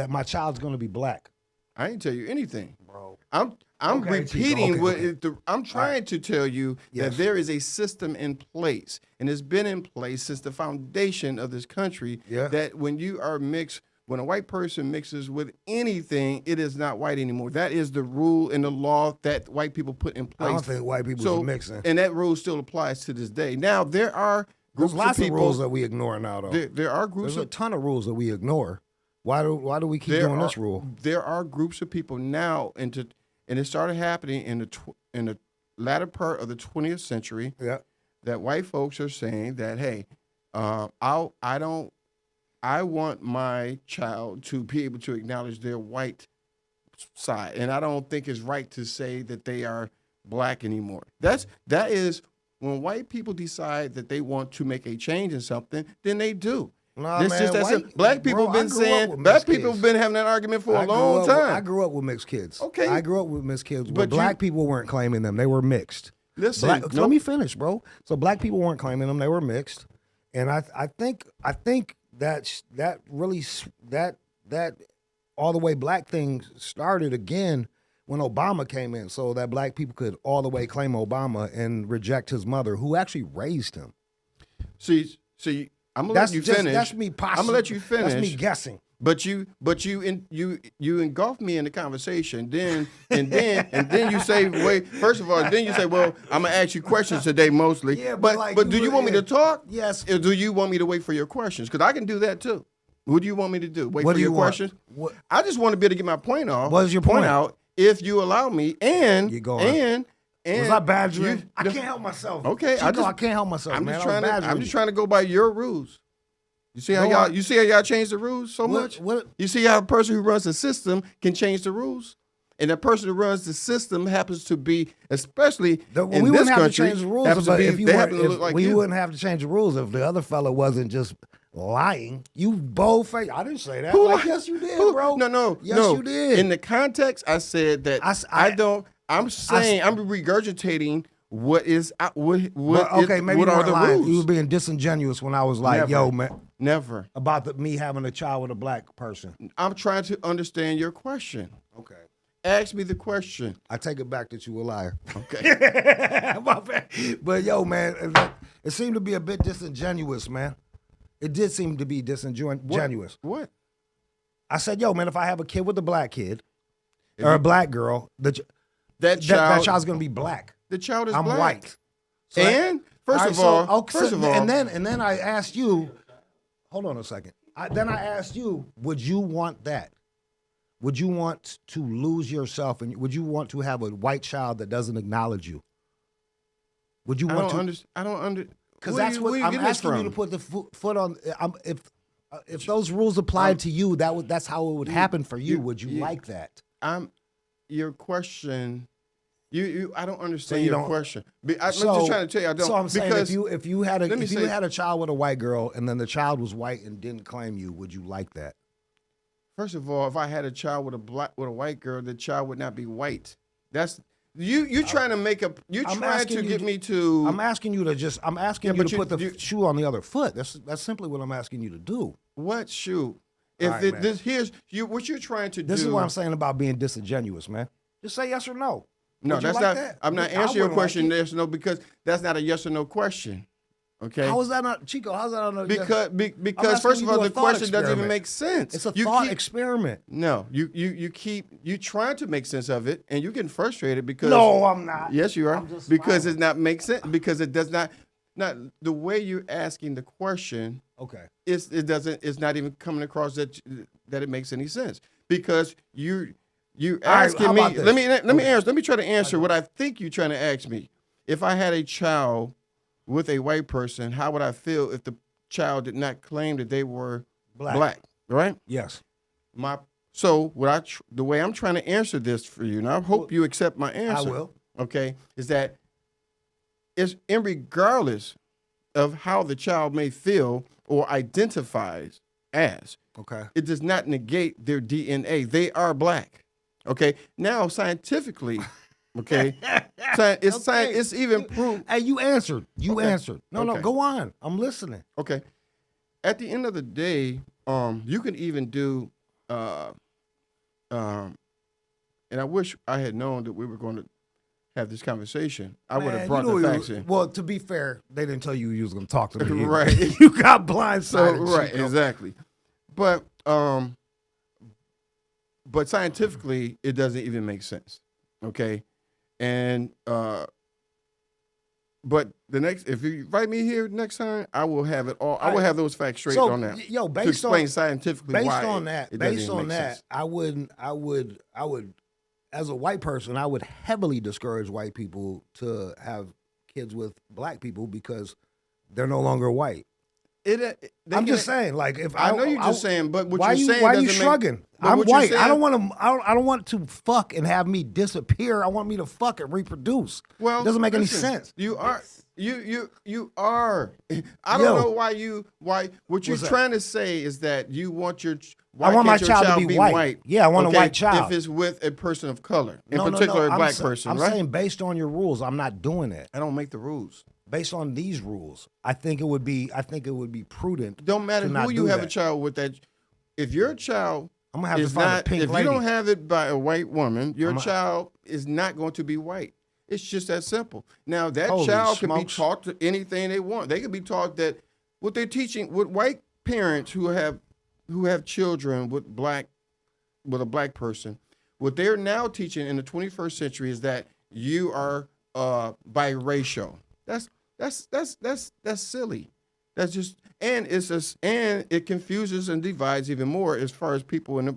Speaker 1: my child's going to be black,
Speaker 2: I didn't tell you anything.
Speaker 1: bro.
Speaker 2: I'm
Speaker 1: Okay, Chico,
Speaker 2: repeating
Speaker 1: okay,
Speaker 2: what
Speaker 1: okay.
Speaker 2: I'm trying to tell you
Speaker 1: Yes.
Speaker 2: that there is a system in place, and it's been in place since the foundation of this country.
Speaker 1: Yeah.
Speaker 2: That when you are mixed, when a white person mixes with anything, it is not white anymore. That is the rule and the law that white people put in place.
Speaker 1: I don't think white people are mixing.
Speaker 2: and that rule still applies to this day. Now there are
Speaker 1: There's
Speaker 2: groups
Speaker 1: lots
Speaker 2: of
Speaker 1: of
Speaker 2: people.
Speaker 1: rules that we ignore now, though.
Speaker 2: There are groups
Speaker 1: There's a
Speaker 2: of
Speaker 1: ton of rules that we ignore. Why do we keep doing this rule?
Speaker 2: There are groups of people now, and it started happening in the latter part of the 20th century.
Speaker 1: Yeah.
Speaker 2: That white folks are saying that, hey, I want my child to be able to acknowledge their white side, and I don't think it's right to say that they are black anymore. That is when white people decide that they want to make a change in something, then they do.
Speaker 1: Nah,
Speaker 2: This
Speaker 1: man,
Speaker 2: just that simple. Black people
Speaker 1: bro,
Speaker 2: have
Speaker 1: I
Speaker 2: been
Speaker 1: grew up
Speaker 2: saying,
Speaker 1: with
Speaker 2: black
Speaker 1: mixed
Speaker 2: people have
Speaker 1: kids.
Speaker 2: been having that argument for a
Speaker 1: I
Speaker 2: long
Speaker 1: grew up with-
Speaker 2: time.
Speaker 1: I grew up with mixed kids.
Speaker 2: Okay.
Speaker 1: I grew up with mixed kids,
Speaker 2: But
Speaker 1: but black people weren't claiming them. They were mixed.
Speaker 2: Listen,
Speaker 1: Let me finish, bro. So black people weren't claiming them; they were mixed, and I think that all the way black thing started again when Obama came in, so that black people could all the way claim Obama and reject his mother, who actually raised him.
Speaker 2: See, I'm gonna let you finish.
Speaker 1: That's me.
Speaker 2: I'm gonna let you finish.
Speaker 1: That's me guessing.
Speaker 2: But you engulf me in the conversation. Then you say, wait. First of all, then you say, well, I'm gonna ask you questions today mostly.
Speaker 1: Yeah,
Speaker 2: but
Speaker 1: like,
Speaker 2: do you want me to talk?
Speaker 1: Yes.
Speaker 2: Or do you want me to wait for your questions? Because I can do that too. What do you want me to do? Wait
Speaker 1: What
Speaker 2: for
Speaker 1: do
Speaker 2: your
Speaker 1: you want?
Speaker 2: questions?
Speaker 1: What-
Speaker 2: I just want to be able to get my point off.
Speaker 1: What is your point?
Speaker 2: out? If you allow me, and
Speaker 1: You go on.
Speaker 2: and
Speaker 1: Was I badgering?
Speaker 2: you-
Speaker 1: I can't help myself.
Speaker 2: Okay,
Speaker 1: Chico, I can't help myself,
Speaker 2: I'm
Speaker 1: man.
Speaker 2: just
Speaker 1: I was
Speaker 2: trying to. I'm
Speaker 1: badgering
Speaker 2: just
Speaker 1: you.
Speaker 2: trying to go by your rules. You see how
Speaker 1: No,
Speaker 2: y'all? You see how y'all changed the rules so
Speaker 1: What-
Speaker 2: much?
Speaker 1: what-
Speaker 2: You see how a person who runs the system can change the rules, and the person who runs the system happens to be, especially in
Speaker 1: we
Speaker 2: this
Speaker 1: wouldn't have
Speaker 2: country,
Speaker 1: to change the rules
Speaker 2: happens to
Speaker 1: if,
Speaker 2: be,
Speaker 1: if you
Speaker 2: they
Speaker 1: were,
Speaker 2: happen to
Speaker 1: if
Speaker 2: look like
Speaker 1: we
Speaker 2: you.
Speaker 1: wouldn't have to change the rules if the other fella wasn't just lying. You bold face. I didn't say that.
Speaker 2: Who
Speaker 1: Like,
Speaker 2: li-
Speaker 1: yes, you did,
Speaker 2: who-
Speaker 1: bro.
Speaker 2: No.
Speaker 1: Yes, you did.
Speaker 2: In the context, I said that I don't. I'm saying I'm regurgitating what is what
Speaker 1: But, okay, maybe
Speaker 2: what
Speaker 1: you
Speaker 2: are
Speaker 1: weren't
Speaker 2: the
Speaker 1: lying.
Speaker 2: rules?
Speaker 1: You were being disingenuous when I was like,
Speaker 2: Never.
Speaker 1: yo, man,
Speaker 2: Never.
Speaker 1: about me having a child with a black person.
Speaker 2: I'm trying to understand your question.
Speaker 1: Okay.
Speaker 2: Ask me the question.
Speaker 1: I take it back that you a liar.
Speaker 2: Okay.
Speaker 1: My bad. But yo, man, it seemed to be a bit disingenuous, man. It did seem to be disingenuous.
Speaker 2: What?
Speaker 1: I said, yo, man, if I have a kid with a black kid or a black girl, that
Speaker 2: That child.
Speaker 1: child's gonna be black.
Speaker 2: The child is
Speaker 1: I'm
Speaker 2: black.
Speaker 1: white. So
Speaker 2: And first of all,
Speaker 1: and then I asked you. Hold on a second. Then I asked you, would you want that? Would you want to lose yourself, and would you want to have a white child that doesn't acknowledge you? Would you
Speaker 2: I
Speaker 1: want
Speaker 2: don't
Speaker 1: to?
Speaker 2: understand. I don't under.
Speaker 1: Because
Speaker 2: where
Speaker 1: that's
Speaker 2: you-
Speaker 1: what
Speaker 2: where you
Speaker 1: I'm
Speaker 2: getting this
Speaker 1: asking you
Speaker 2: from?
Speaker 1: to put the foot on. If those rules applied to you, that's how it would happen for you. Would you like that?
Speaker 2: Your question. You. I don't understand
Speaker 1: you
Speaker 2: your
Speaker 1: don't-
Speaker 2: question. I'm just trying to tell you. I don't.
Speaker 1: So I'm saying,
Speaker 2: because
Speaker 1: if you had
Speaker 2: let me say-
Speaker 1: had a child with a white girl, and then the child was white and didn't claim you, would you like that?
Speaker 2: first of all, if I had a child with a white girl, the child would not be white. That's you trying to make a. You're
Speaker 1: I'm
Speaker 2: trying
Speaker 1: asking
Speaker 2: to
Speaker 1: you
Speaker 2: get
Speaker 1: to-
Speaker 2: me to.
Speaker 1: I'm asking you to just. I'm asking you
Speaker 2: but
Speaker 1: to put the
Speaker 2: you-
Speaker 1: shoe on the other foot. That's simply what I'm asking you to do.
Speaker 2: What shoe? If
Speaker 1: All right, man.
Speaker 2: this here's you, what you're trying to do.
Speaker 1: This is what I'm saying about being disingenuous, man. Just say yes or no.
Speaker 2: No,
Speaker 1: Would you
Speaker 2: that's
Speaker 1: like
Speaker 2: not.
Speaker 1: that?
Speaker 2: I'm not
Speaker 1: I
Speaker 2: answering your
Speaker 1: wouldn't like
Speaker 2: question.
Speaker 1: it.
Speaker 2: Yes or no, because that's not a yes or no question. Okay.
Speaker 1: How is that not, Chico? How's that not?
Speaker 2: Because
Speaker 1: I'm
Speaker 2: first
Speaker 1: asking
Speaker 2: of
Speaker 1: you
Speaker 2: all,
Speaker 1: to do
Speaker 2: the
Speaker 1: a thought
Speaker 2: question doesn't even
Speaker 1: experiment.
Speaker 2: make sense.
Speaker 1: It's a
Speaker 2: You
Speaker 1: thought
Speaker 2: keep-
Speaker 1: experiment.
Speaker 2: No, you trying to make sense of it, and you're getting frustrated because
Speaker 1: No, I'm not.
Speaker 2: Yes, you are.
Speaker 1: I'm just
Speaker 2: Because
Speaker 1: smiling.
Speaker 2: it's not make sense. Because it does not. Not the way you're asking the question.
Speaker 1: Okay.
Speaker 2: It's not even coming across that it makes any sense because you
Speaker 1: right,
Speaker 2: asking
Speaker 1: how
Speaker 2: me.
Speaker 1: about this?
Speaker 2: Let me answer. Let me try to answer what I think you're trying to ask me. If I had a child with a white person, how would I feel if the child did not claim that they were black? Right?
Speaker 1: Yes.
Speaker 2: So the way I'm trying to answer this for you, and I hope you accept my answer.
Speaker 1: I will.
Speaker 2: Okay, is that it's in regardless of how the child may feel or identifies as.
Speaker 1: Okay.
Speaker 2: It does not negate their DNA. They are black. Okay. Now, scientifically, okay, it's even proved.
Speaker 1: Hey, you answered. You answered. No,
Speaker 2: Okay.
Speaker 1: go on. I'm listening.
Speaker 2: Okay. At the end of the day, you can even do, and I wish I had known that we were going to have this conversation. I would have brought the facts in.
Speaker 1: Well, to be fair, they didn't tell you you was going to talk to me.
Speaker 2: Right.
Speaker 1: You got blindsided.
Speaker 2: Right, exactly. But scientifically, it doesn't even make sense. Okay, and but if you invite me here next time, I will have it all. I will have those facts straight on that.
Speaker 1: Yo,
Speaker 2: to explain scientifically
Speaker 1: based
Speaker 2: why
Speaker 1: on that,
Speaker 2: it doesn't
Speaker 1: based
Speaker 2: even
Speaker 1: on
Speaker 2: make
Speaker 1: that,
Speaker 2: sense.
Speaker 1: I would, as a white person, I would heavily discourage white people to have kids with black people because they're no longer white. I'm just saying, like, if
Speaker 2: I know you're just saying, but what
Speaker 1: why
Speaker 2: you're saying
Speaker 1: why are
Speaker 2: doesn't
Speaker 1: you
Speaker 2: make-
Speaker 1: shrugging?
Speaker 2: but
Speaker 1: I'm
Speaker 2: what you're
Speaker 1: white. I
Speaker 2: saying-
Speaker 1: don't want to. I don't want to fuck and have me disappear. I want me to fuck and reproduce.
Speaker 2: Well,
Speaker 1: it doesn't make any
Speaker 2: listen,
Speaker 1: sense.
Speaker 2: You are. You are. I don't know why what you're
Speaker 1: What's that?
Speaker 2: trying to say is that you want your.
Speaker 1: I want my child to be white. Yeah, I want a white child.
Speaker 2: If it's with a person of color, in
Speaker 1: No,
Speaker 2: particular a black
Speaker 1: I'm
Speaker 2: person,
Speaker 1: I'm
Speaker 2: right?
Speaker 1: saying based on your rules, I'm not doing it.
Speaker 2: I don't make the rules.
Speaker 1: Based on these rules, I think it would be prudent.
Speaker 2: Don't matter
Speaker 1: to not
Speaker 2: who you
Speaker 1: do
Speaker 2: have
Speaker 1: that.
Speaker 2: a child with. That if your child
Speaker 1: I'm gonna have to
Speaker 2: is
Speaker 1: find a
Speaker 2: not,
Speaker 1: pink
Speaker 2: if
Speaker 1: lady.
Speaker 2: you don't have it by a white woman, your child is not going to be white. It's just that simple. Now that
Speaker 1: Holy
Speaker 2: child can be
Speaker 1: smokes.
Speaker 2: taught to anything they want. They can be taught that what they're teaching with white parents who have children with a black person. What they're now teaching in the 21st century is that you are biracial. That's silly. That's just and it confuses and divides even more as far as people in the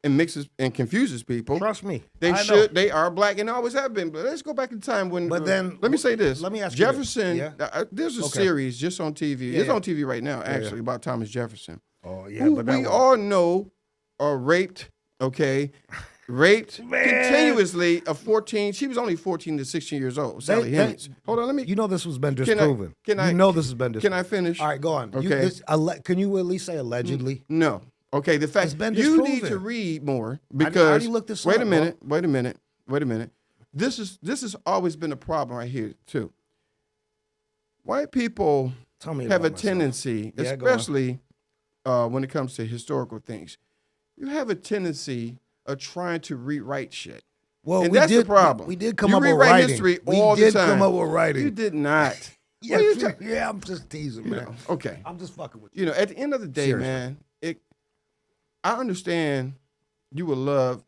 Speaker 2: and mixes and confuses people.
Speaker 1: Trust me,
Speaker 2: They are black and always have been. But let's go back in time when.
Speaker 1: But then
Speaker 2: let me say this.
Speaker 1: let me ask you this.
Speaker 2: Jefferson.
Speaker 1: Yeah.
Speaker 2: There's a
Speaker 1: Okay.
Speaker 2: series just on TV.
Speaker 1: Yeah,
Speaker 2: It's
Speaker 1: yeah.
Speaker 2: on TV right now, actually, about Thomas Jefferson.
Speaker 1: Oh yeah,
Speaker 2: Who
Speaker 1: but that
Speaker 2: we
Speaker 1: one-
Speaker 2: all know are raped. Okay, raped continuously. Of 14. She was only 14 to 16 years old. Sally Hemings. Hold on, let me.
Speaker 1: You know this has been
Speaker 2: Can I-
Speaker 1: disproven.
Speaker 2: can I-
Speaker 1: You know this has been disproven.
Speaker 2: Can I finish?
Speaker 1: All right, go on.
Speaker 2: Okay.
Speaker 1: Can you at least say allegedly?
Speaker 2: No. Okay, the fact
Speaker 1: It's been
Speaker 2: you need
Speaker 1: disproven.
Speaker 2: to read more
Speaker 1: I
Speaker 2: because
Speaker 1: already looked this
Speaker 2: wait
Speaker 1: up,
Speaker 2: a minute, wait a minute. This has always been a problem right here too. White people
Speaker 1: Tell me
Speaker 2: have
Speaker 1: about
Speaker 2: a
Speaker 1: myself.
Speaker 2: tendency,
Speaker 1: Yeah, go on.
Speaker 2: especially when it comes to historical things, you have a tendency of trying to rewrite shit.
Speaker 1: Well,
Speaker 2: And
Speaker 1: we
Speaker 2: that's
Speaker 1: did,
Speaker 2: the problem.
Speaker 1: We did come
Speaker 2: You
Speaker 1: up with
Speaker 2: rewrite
Speaker 1: writing.
Speaker 2: history
Speaker 1: we
Speaker 2: all the
Speaker 1: did
Speaker 2: time.
Speaker 1: come up with writing.
Speaker 2: You did not.
Speaker 1: Yeah,
Speaker 2: What are you ta-
Speaker 1: yeah, I'm just teasing, man.
Speaker 2: Okay.
Speaker 1: I'm just fucking with you.
Speaker 2: You know, at the end of the day,
Speaker 1: Seriously.
Speaker 2: man, I understand you would love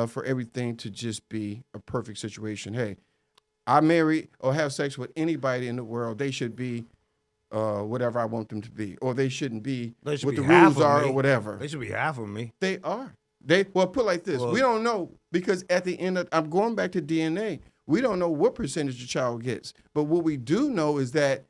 Speaker 2: for everything to just be a perfect situation. Hey, I marry or have sex with anybody in the world. They should be whatever I want them to be, or they shouldn't be
Speaker 1: They should
Speaker 2: what
Speaker 1: be
Speaker 2: the
Speaker 1: half
Speaker 2: rules
Speaker 1: of
Speaker 2: are,
Speaker 1: me.
Speaker 2: or whatever.
Speaker 1: They should be half of me.
Speaker 2: They are. Well, put it like this:
Speaker 1: Well-
Speaker 2: we don't know because at the end of, I'm going back to DNA. We don't know what percentage the child gets, but what we do know is that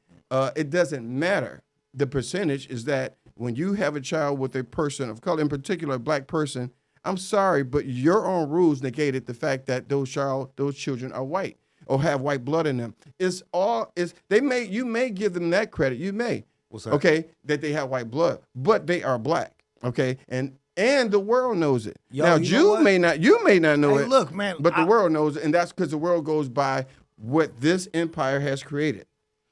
Speaker 2: it doesn't matter. The percentage is that when you have a child with a person of color, in particular a black person, I'm sorry, but your own rules negated the fact that those children are white or have white blood in them. You may give them that credit. You may.
Speaker 1: What's that?
Speaker 2: Okay, that they have white blood, but they are black. Okay, and the world knows it.
Speaker 1: Yo,
Speaker 2: now,
Speaker 1: you know what?
Speaker 2: you may not know
Speaker 1: Hey,
Speaker 2: it.
Speaker 1: look, man,
Speaker 2: but the world knows it, and that's because the world goes by what this empire has created.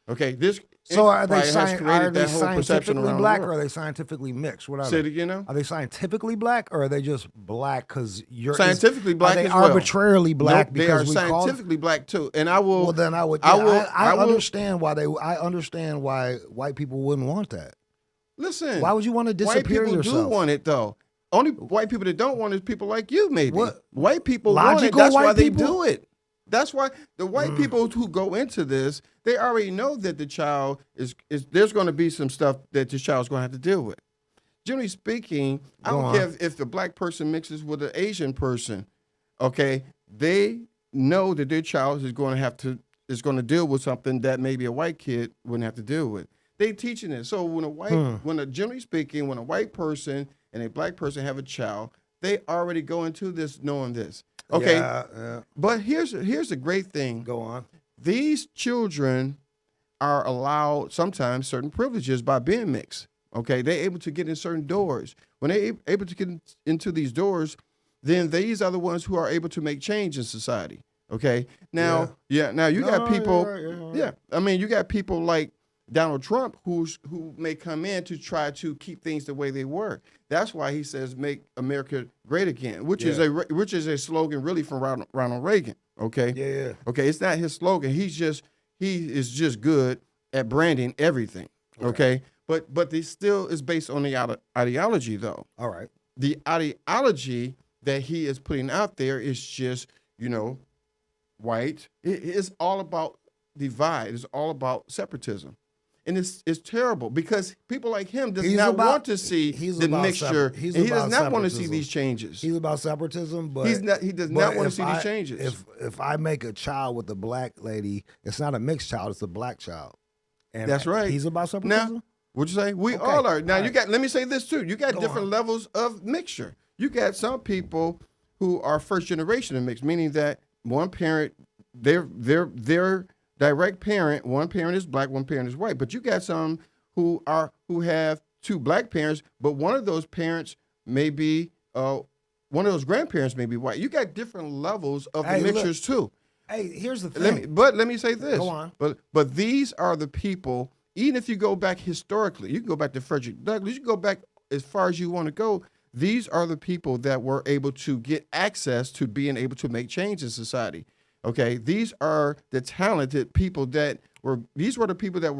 Speaker 2: Okay, this
Speaker 1: So are they,
Speaker 2: empire has created that whole perception
Speaker 1: scientifically
Speaker 2: around
Speaker 1: black
Speaker 2: the
Speaker 1: or
Speaker 2: world.
Speaker 1: are they scientifically mixed? What are
Speaker 2: Say it
Speaker 1: they?
Speaker 2: again now.
Speaker 1: Are they scientifically black or are they just black because you're
Speaker 2: Scientifically black
Speaker 1: Are they
Speaker 2: as well.
Speaker 1: arbitrarily black
Speaker 2: Nope, they are
Speaker 1: because we call
Speaker 2: scientifically black too. And I will.
Speaker 1: Well, then I would.
Speaker 2: I
Speaker 1: yeah,
Speaker 2: will.
Speaker 1: I
Speaker 2: will
Speaker 1: understand why I understand why white people wouldn't want that.
Speaker 2: Listen.
Speaker 1: Why would you want to disappear
Speaker 2: White people
Speaker 1: yourself?
Speaker 2: do want it though. Only white people that don't want it is people like you, maybe.
Speaker 1: What?
Speaker 2: White people want it.
Speaker 1: Logical
Speaker 2: That's
Speaker 1: white
Speaker 2: why they
Speaker 1: people?
Speaker 2: do it. That's why the white people who go into this, they already know that the child is there's going to be some stuff that the child's going to have to deal with. Generally speaking, I
Speaker 1: Go
Speaker 2: don't
Speaker 1: on.
Speaker 2: care if the black person mixes with an Asian person. Okay, they know that their child is going to deal with something that maybe a white kid wouldn't have to deal with. They teaching it. So when generally speaking, when a white person and a black person have a child, they already go into this knowing this. Okay,
Speaker 1: Yeah.
Speaker 2: but here's a great thing.
Speaker 1: Go on.
Speaker 2: These children are allowed sometimes certain privileges by being mixed. Okay, they're able to get in certain doors. When they're able to get into these doors, then these are the ones who are able to make change in society. Okay, now, now you got people. I mean, you got people like Donald Trump who may come in to try to keep things the way they were. That's why he says "Make America Great Again," which is a slogan really from Ronald Reagan. Okay.
Speaker 1: Yeah.
Speaker 2: Okay, it's not his slogan. He is just good at branding everything. Okay, but this still is based on the ideology though.
Speaker 1: All right.
Speaker 2: The ideology that he is putting out there is just white. It's all about divide. It's all about separatism. And it's terrible because people like him does not want to see the mixture. And he does not want to see these changes.
Speaker 1: He's about separatism, but
Speaker 2: he does not want to see these changes.
Speaker 1: If I make a child with a black lady, it's not a mixed child, it's a black child. And
Speaker 2: that's right.
Speaker 1: He's about separatism?
Speaker 2: Now, what'd you say? We all are. Now let me say this too. You got different levels of mixture. You got some people who are first generation of mixed, meaning that one parent, their direct parent, one parent is black, one parent is white. But you got some who have two black parents, but one of those parents may be one of those grandparents may be white. You got different levels of the mixtures too.
Speaker 1: Hey, here's the thing.
Speaker 2: Let me say this.
Speaker 1: Go on.
Speaker 2: But these are the people. Even if you go back historically, you can go back to Frederick Douglass. You can go back as far as you want to go. These are the people that were able to get access to being able to make change in society. Okay, these are the talented people that were. These were the people that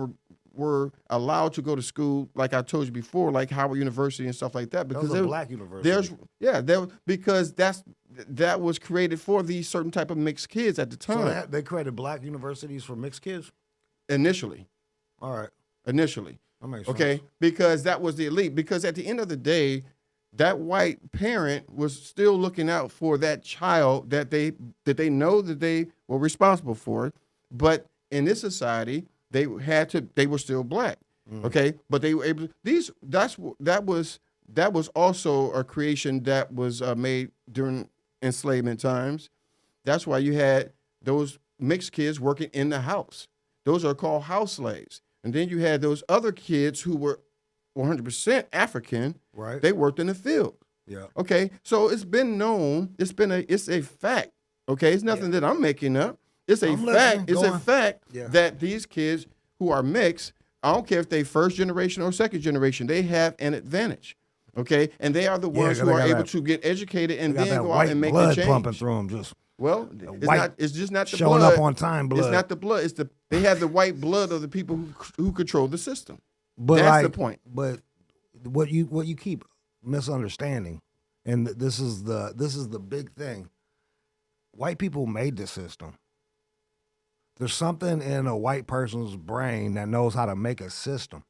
Speaker 2: were allowed to go to school, like I told you before, like Howard University and stuff like that. Because
Speaker 1: that was a black university.
Speaker 2: Because that was created for these certain type of mixed kids at the time.
Speaker 1: So they created black universities for mixed kids?
Speaker 2: Initially.
Speaker 1: All right.
Speaker 2: Initially.
Speaker 1: That makes sense.
Speaker 2: Okay, because that was the elite. Because at the end of the day, that white parent was still looking out for that child that they know that they were responsible for, but in this society they were still black. Okay, but they were able to, that was also a creation that was made during enslavement times. That's why you had those mixed kids working in the house. Those are called house slaves. And then you had those other kids who were 100% African.
Speaker 1: Right.
Speaker 2: They worked in the field.
Speaker 1: Yeah.
Speaker 2: Okay. So it's been known. It's a fact. Okay. It's nothing that I'm making up. It's a fact. It's a fact that these kids who are mixed, I don't care if they first generation or second generation, they have an advantage. Okay. And they are the ones who are able to get educated and then go out and make the change.
Speaker 1: Pumping through them, just
Speaker 2: it's just not the
Speaker 1: showing
Speaker 2: blood.
Speaker 1: Up on time blood.
Speaker 2: It's not the blood. They have the white blood of the people who control the system.
Speaker 1: But
Speaker 2: that's the point.
Speaker 1: But what you keep misunderstanding, and this is the big thing. White people made the system. There's something in a white person's brain that knows how to make a system.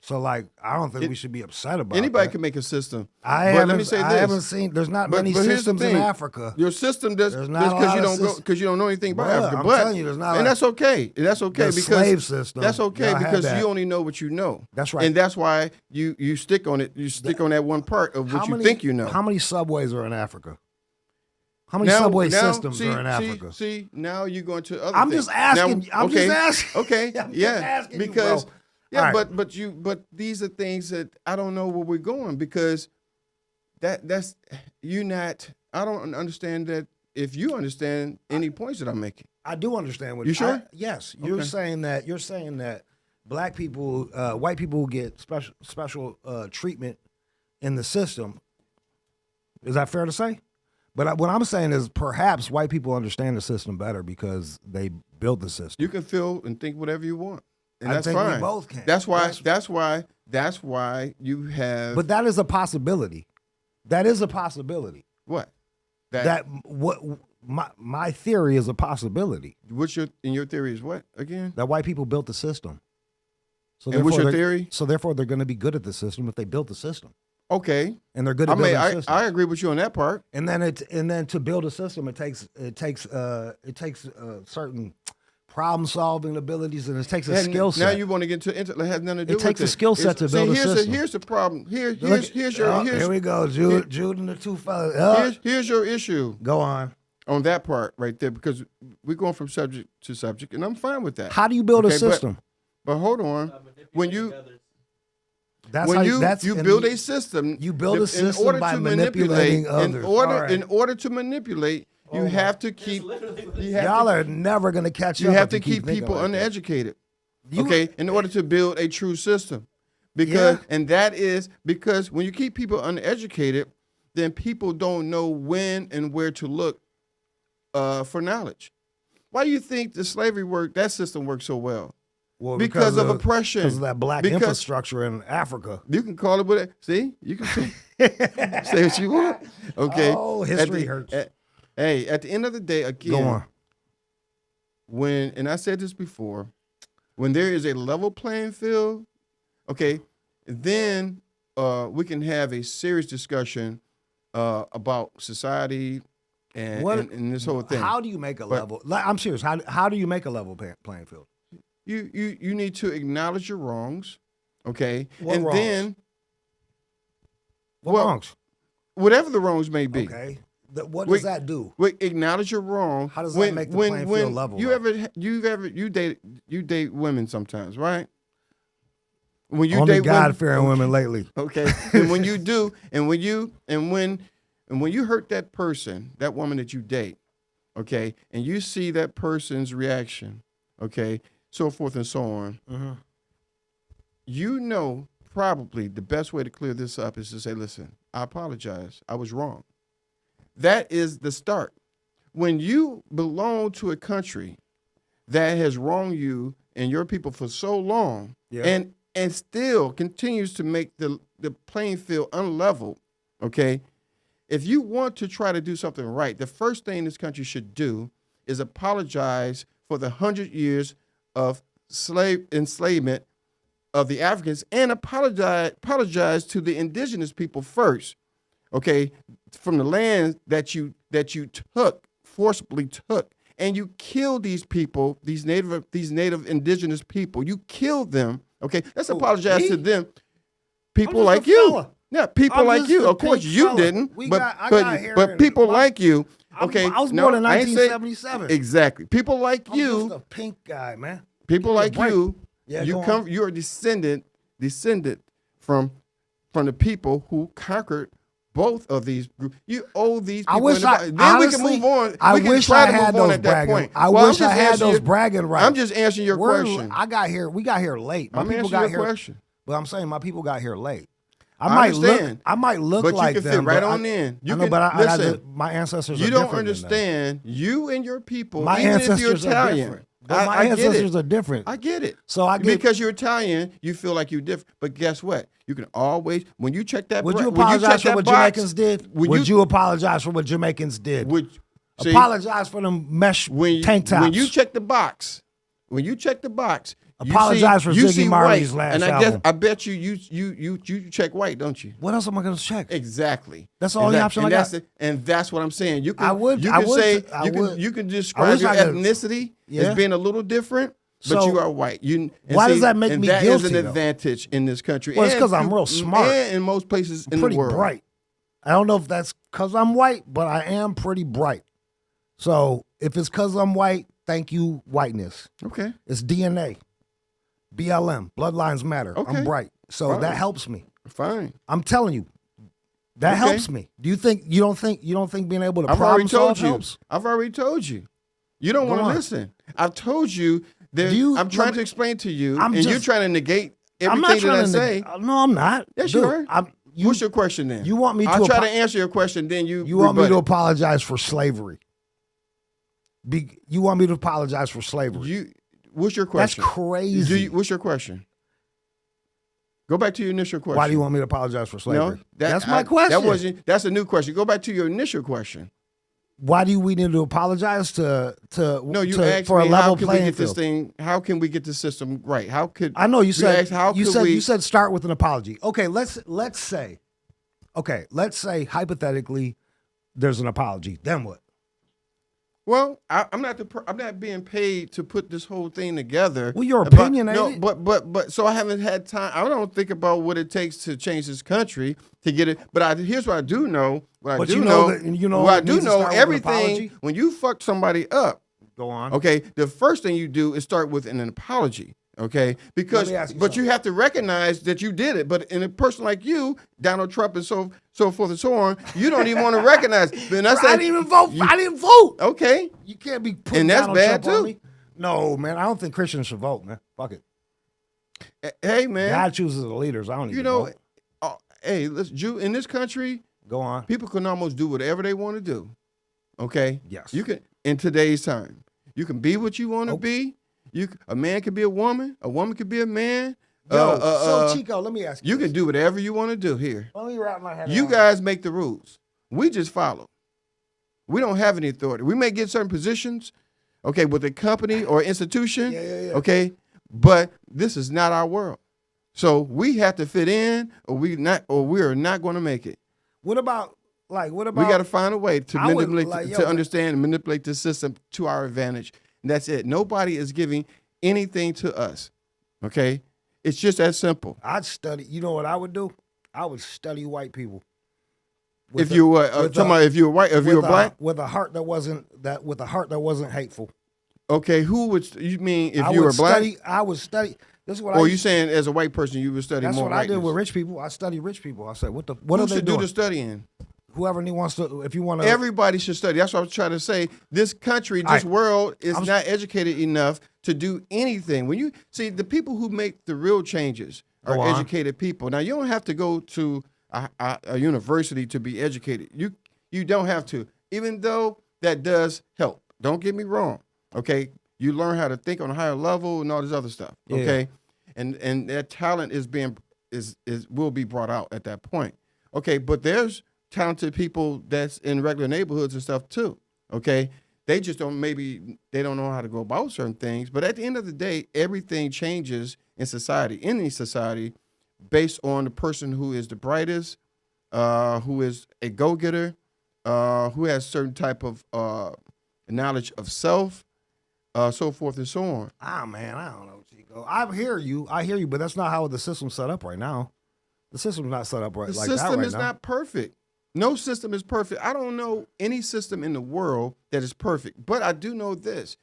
Speaker 1: So, like, I don't think we should be upset about
Speaker 2: anybody
Speaker 1: that.
Speaker 2: can make a system.
Speaker 1: I haven't seen. There's not many systems in Africa.
Speaker 2: Your system does because you don't know anything about Africa.
Speaker 1: I'm telling you, there's not.
Speaker 2: And that's okay. That's okay because
Speaker 1: slave system.
Speaker 2: That's okay because you only know what you know.
Speaker 1: That's right.
Speaker 2: And that's why you stick on it. You stick on that one part of what you think you know.
Speaker 1: How many subways are in Africa? How many subway systems are in Africa?
Speaker 2: See, now you're going to other
Speaker 1: I'm
Speaker 2: things.
Speaker 1: Just asking. I'm just asking.
Speaker 2: Okay.
Speaker 1: Asking
Speaker 2: because.
Speaker 1: You,
Speaker 2: yeah,
Speaker 1: right.
Speaker 2: but these are things that I don't know where we're going because that's you not. I don't understand that. If you understand any points that I'm making,
Speaker 1: I do understand what
Speaker 2: you sure.
Speaker 1: Yes, you're saying that black people, white people get special treatment in the system. Is that fair to say? But what I'm saying is perhaps white people understand the system better because they built the system.
Speaker 2: You can feel and think whatever you want. And
Speaker 1: I think
Speaker 2: fine.
Speaker 1: We both can.
Speaker 2: That's why you have.
Speaker 1: But that is a possibility. That is a possibility.
Speaker 2: What?
Speaker 1: My theory is a possibility.
Speaker 2: What's your theory is what again?
Speaker 1: That white people built the system. So
Speaker 2: and what's your theory?
Speaker 1: So therefore, they're going to be good at the system if they built the system.
Speaker 2: Okay.
Speaker 1: And they're good at building the system.
Speaker 2: I agree with you on that part.
Speaker 1: And then to build a system, it takes certain problem solving abilities, and it takes a
Speaker 2: And
Speaker 1: skill set.
Speaker 2: Now you want to get into it has nothing to do with it.
Speaker 1: It takes a skill set to build a system.
Speaker 2: Here's the problem. Here
Speaker 1: we go, Jude and the two fellas.
Speaker 2: Here's your issue.
Speaker 1: Go on
Speaker 2: that part right there, because we're going from subject to subject, and I'm fine with that.
Speaker 1: How do you build a system?
Speaker 2: But hold on, when you
Speaker 1: you
Speaker 2: build a system,
Speaker 1: you build a system by manipulating others.
Speaker 2: In order to manipulate, you have to keep.
Speaker 1: Y'all are never going to catch up.
Speaker 2: You have to keep people uneducated. Okay, in order to build a true system, and that is because when you keep people uneducated, then people don't know when and where to look for knowledge. Why do you think the slavery that system worked so well?
Speaker 1: Well,
Speaker 2: because of oppression.
Speaker 1: Because of that black infrastructure in Africa.
Speaker 2: You can call it what it. See, you can say what you want. Okay.
Speaker 1: Oh, history hurts.
Speaker 2: Hey, at the end of the day, again,
Speaker 1: go on.
Speaker 2: And I said this before, when there is a level playing field, okay, then we can have a serious discussion about society and this whole thing.
Speaker 1: How do you make a level? I'm serious. How do you make a level playing field?
Speaker 2: You need to acknowledge your wrongs, okay,
Speaker 1: what wrongs?
Speaker 2: Then
Speaker 1: wrongs?
Speaker 2: Whatever the wrongs may be.
Speaker 1: Okay. What does that do?
Speaker 2: Acknowledge your wrong.
Speaker 1: How does that make the playing field level?
Speaker 2: You date women sometimes, right? When you
Speaker 1: Only God-fearing women lately.
Speaker 2: Okay. And when you do, and when you hurt that person, that woman that you date, okay, and you see that person's reaction, okay, so forth and so on, you know probably the best way to clear this up is to say, listen, I apologize. I was wrong. That is the start. When you belong to a country that has wronged you and your people for so long, and still continues to make the playing field unleveled, okay, if you want to try to do something right, the first thing this country should do is apologize for the 100 years of enslavement of the Africans, and apologize to the indigenous people first, okay, from the land that you forcibly took, and you killed these people, these native indigenous people. You killed them. Okay, let's apologize to them. People like you. Yeah, people like you. Of course, you didn't, but people like you. Okay,
Speaker 1: I was born in 1977.
Speaker 2: Exactly. People like you.
Speaker 1: I'm just a pink guy, man.
Speaker 2: People like you. You are descended from the people who conquered both of these groups. You owe these people.
Speaker 1: We can move on. I wish I had those bragging. I wish I had those bragging rights.
Speaker 2: I'm just answering your question.
Speaker 1: We got here late.
Speaker 2: I'm answering your question.
Speaker 1: But I'm saying my people got here late. I might look
Speaker 2: but
Speaker 1: like
Speaker 2: you can
Speaker 1: them,
Speaker 2: fit right on in.
Speaker 1: Listen, my ancestors.
Speaker 2: You don't understand. You and your people.
Speaker 1: My ancestors are different. But my ancestors are different.
Speaker 2: I get it.
Speaker 1: Because
Speaker 2: you're Italian, you feel like you're different. But guess what? You can always, when you check that.
Speaker 1: Would you apologize for what Jamaicans did? Would you apologize for what Jamaicans did? Apologize for them mesh tank tops.
Speaker 2: When you check the box,
Speaker 1: apologize for Ziggy Marley's last album.
Speaker 2: I bet you check white, don't you?
Speaker 1: What else am I going to check?
Speaker 2: Exactly.
Speaker 1: That's the only option I got.
Speaker 2: And that's what I'm saying. You can describe your ethnicity as being a little different, but you are white.
Speaker 1: Why does that make me guilty?
Speaker 2: That is an advantage in this country.
Speaker 1: Well, it's because I'm real smart.
Speaker 2: And in most places in the world.
Speaker 1: Pretty bright. I don't know if that's because I'm white, but I am pretty bright. So if it's because I'm white, thank you, whiteness.
Speaker 2: Okay.
Speaker 1: It's DNA. BLM, bloodlines matter. Okay. I'm bright, so that helps me.
Speaker 2: Fine.
Speaker 1: I'm telling you, that helps me. Do you think you don't think being able to problem solve helps?
Speaker 2: I've already told you. You don't want to listen. I've told you that I'm trying to explain to you, and you're trying to negate everything that I say.
Speaker 1: No, I'm not.
Speaker 2: Yes, you are. What's your question then?
Speaker 1: You want me to?
Speaker 2: I'll try to answer your question. Then you
Speaker 1: want me to apologize for slavery? You want me to apologize for slavery?
Speaker 2: What's your question?
Speaker 1: That's crazy.
Speaker 2: What's your question? Go back to your initial question.
Speaker 1: Why do you want me to apologize for slavery?
Speaker 2: No,
Speaker 1: that's my question.
Speaker 2: That's a new question. Go back to your initial question.
Speaker 1: Why do we need to apologize
Speaker 2: asked
Speaker 1: for
Speaker 2: me,
Speaker 1: a level playing field?
Speaker 2: How can we get this system right? How could
Speaker 1: I know you said you said start with an apology. Okay, let's say hypothetically there's an apology. Then what?
Speaker 2: Well, I'm not I'm not being paid to put this whole thing together.
Speaker 1: Well, your opinion, ain't it?
Speaker 2: But so I haven't had time. I don't think about what it takes to change this country to get it. But here's what I do know. What I do know. Everything. When you fuck somebody up,
Speaker 1: go on.
Speaker 2: Okay, the first thing you do is start with an apology. Okay, because you have to recognize that you did it. But in a person like you, Donald Trump, and so forth and so on, you don't even want to recognize.
Speaker 1: I didn't even vote. I didn't vote.
Speaker 2: Okay,
Speaker 1: you can't be putting
Speaker 2: and that's
Speaker 1: Donald
Speaker 2: bad
Speaker 1: Trump on
Speaker 2: too.
Speaker 1: me. No, man, I don't think Christians should vote, man. Fuck it.
Speaker 2: Hey, man,
Speaker 1: God chooses the leaders. I don't even vote.
Speaker 2: Hey, in this country,
Speaker 1: go on.
Speaker 2: People can almost do whatever they want to do. Okay.
Speaker 1: Yes.
Speaker 2: You can in today's time. You can be what you want to be. A man could be a woman could be a man.
Speaker 1: So Chico, let me ask you.
Speaker 2: You can do whatever you want to do here.
Speaker 1: Let me wrap my head.
Speaker 2: You guys make the rules. We just follow. We don't have any authority. We may get certain positions, okay, with a company or institution, okay, but this is not our world. So we have to fit in, or we are not going to make it.
Speaker 1: What about? We
Speaker 2: got to find a way to understand and manipulate the system to our advantage. And that's it. Nobody is giving anything to us. Okay? It's just that simple.
Speaker 1: I'd study. You know what I would do? I would study white people.
Speaker 2: If you were black,
Speaker 1: with a heart that wasn't hateful.
Speaker 2: Okay, who would you mean if you were black?
Speaker 1: I would study. This is what.
Speaker 2: Or you saying as a white person you would study more?
Speaker 1: That's what
Speaker 2: whiteness.
Speaker 1: I did with rich people. I study rich people. I said, what
Speaker 2: who
Speaker 1: are they
Speaker 2: should
Speaker 1: doing?
Speaker 2: do the studying?
Speaker 1: Whoever wants to, if you want to.
Speaker 2: Everybody should study. That's what I was trying to say. This country, this world is not educated enough to do anything. When you see the people who make the real changes are educated people. Now, you don't have to go to a university to be educated. You don't have to, even though that does help. Don't get me wrong. Okay, you learn how to think on a higher level and all this other stuff. Okay, and that talent will be brought out at that point. Okay, but there's talented people that's in regular neighborhoods and stuff too. Okay, they just don't know how to go about certain things. But at the end of the day, everything changes in any society, based on the person who is the brightest, who is a go-getter, who has certain type of knowledge of self, so forth and so on.
Speaker 1: Man, I don't know, Chico. I hear you, but that's not how the system's set up right now. The system's not set up right like that right now. The
Speaker 2: system is not perfect. No system is perfect. I don't know any system in the world that is perfect, but I do know this.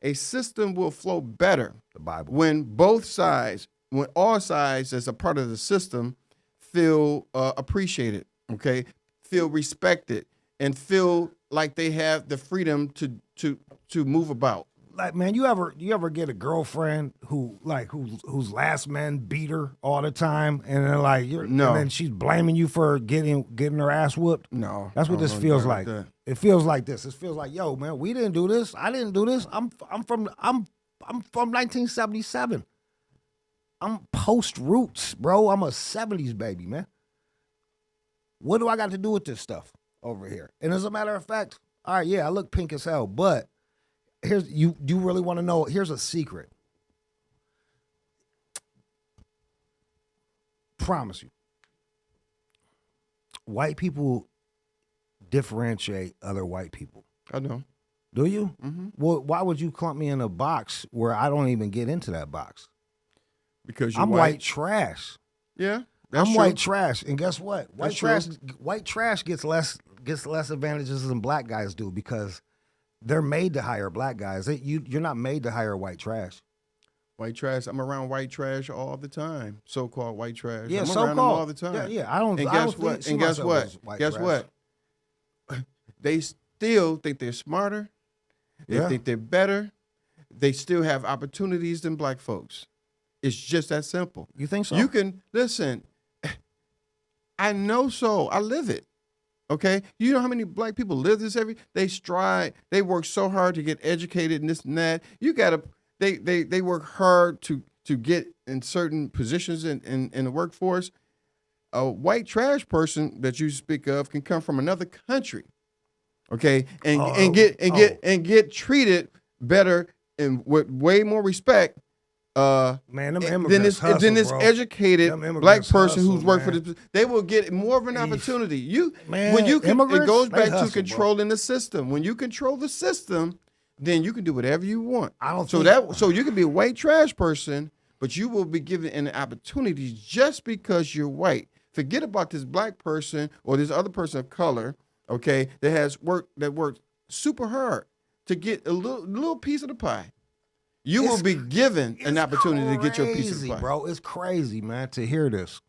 Speaker 2: A system will flow better
Speaker 1: the Bible.
Speaker 2: When all sides as a part of the system feel appreciated, okay, feel respected, and feel like they have the freedom to move about.
Speaker 1: Like, man, you ever get a girlfriend whose last man beat her all the time, and then and then she's blaming you for getting her ass whooped?
Speaker 2: No,
Speaker 1: that's what this feels like. It feels like this. It feels like, yo, man, we didn't do this. I didn't do this. I'm from 1977. I'm post roots, bro. I'm a 70s baby, man. What do I got to do with this stuff over here? And as a matter of fact, all right, yeah, I look pink as hell, but here's you really want to know, here's a secret. Promise you. White people differentiate other white people.
Speaker 2: I know.
Speaker 1: Do you?
Speaker 2: Mm-hmm.
Speaker 1: Well, why would you clump me in a box where I don't even get into that box?
Speaker 2: Because I'm
Speaker 1: white trash.
Speaker 2: Yeah.
Speaker 1: I'm true. White trash. And guess what? White trash gets less advantages than black guys do, because they're made to hire black guys. You're not made to hire white trash.
Speaker 2: White trash. I'm around white trash all the time. So-called white trash.
Speaker 1: Yeah,
Speaker 2: I'm
Speaker 1: so-called.
Speaker 2: around them all the time.
Speaker 1: Yeah. I don't.
Speaker 2: And guess what? And guess what? Guess what? They still think they're smarter. They think they're better. They still have opportunities than black folks. It's just that simple.
Speaker 1: You think so?
Speaker 2: You can listen. I know so. I live it. Okay, you know how many black people live this they strive, they work so hard to get educated and this and that. You gotta, they work hard to get in certain positions in the workforce. A white trash person that you speak of can come from another country, okay, and get treated better and with way more respect
Speaker 1: Man, them
Speaker 2: then
Speaker 1: immigrants hustle,
Speaker 2: then this
Speaker 1: bro.
Speaker 2: educated
Speaker 1: Them
Speaker 2: black
Speaker 1: immigrants
Speaker 2: person
Speaker 1: hustle,
Speaker 2: who's worked for
Speaker 1: man.
Speaker 2: this, they will get more of an opportunity.
Speaker 1: Man,
Speaker 2: When you can, it
Speaker 1: immigrants,
Speaker 2: goes
Speaker 1: they
Speaker 2: back
Speaker 1: hustle,
Speaker 2: to controlling the system. When you control the system, then you can do whatever you want.
Speaker 1: I don't
Speaker 2: so
Speaker 1: think-
Speaker 2: so you can be a white trash person, but you will be given an opportunity just because you're white. Forget about this black person or this other person of color, okay, that worked super hard to get a little piece of the pie. You will be given an opportunity to get your piece of the pie.
Speaker 1: Bro, it's crazy, man, to hear this.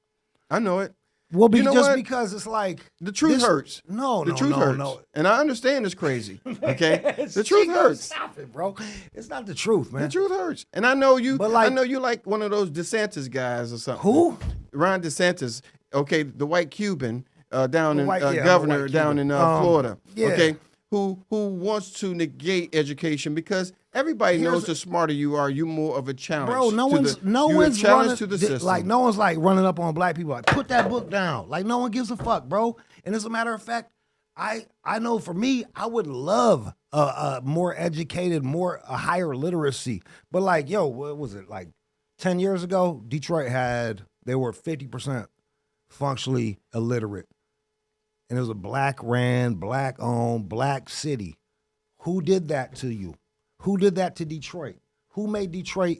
Speaker 2: I know it.
Speaker 1: Well,
Speaker 2: You know what?
Speaker 1: because it's like
Speaker 2: The truth hurts.
Speaker 1: No,
Speaker 2: The truth hurts.
Speaker 1: no.
Speaker 2: And I understand it's crazy. Okay? The truth hurts.
Speaker 1: Stop it, bro. It's not the truth, man.
Speaker 2: The truth hurts. And I know you
Speaker 1: But like-
Speaker 2: I know you like one of those DeSantis guys or something.
Speaker 1: Who?
Speaker 2: Ron DeSantis. Okay, the white Cuban down in
Speaker 1: the
Speaker 2: governor
Speaker 1: white
Speaker 2: down
Speaker 1: Cuban.
Speaker 2: in Florida.
Speaker 1: Yeah.
Speaker 2: Okay. Who wants to negate education because everybody knows the smarter you are, you more of a challenge.
Speaker 1: Bro, no
Speaker 2: you're
Speaker 1: one's
Speaker 2: a challenge
Speaker 1: running
Speaker 2: to the system.
Speaker 1: like no one's like running up on black people like put that book down. Like no one gives a fuck, bro. And as a matter of fact, I know for me, I would love a more educated, a higher literacy. But like, yo, what was it like 10 years ago? Detroit they were 50% functionally illiterate. And it was a black-ran, black-owned, black city. Who did that to you? Who did that to Detroit? Who made Detroit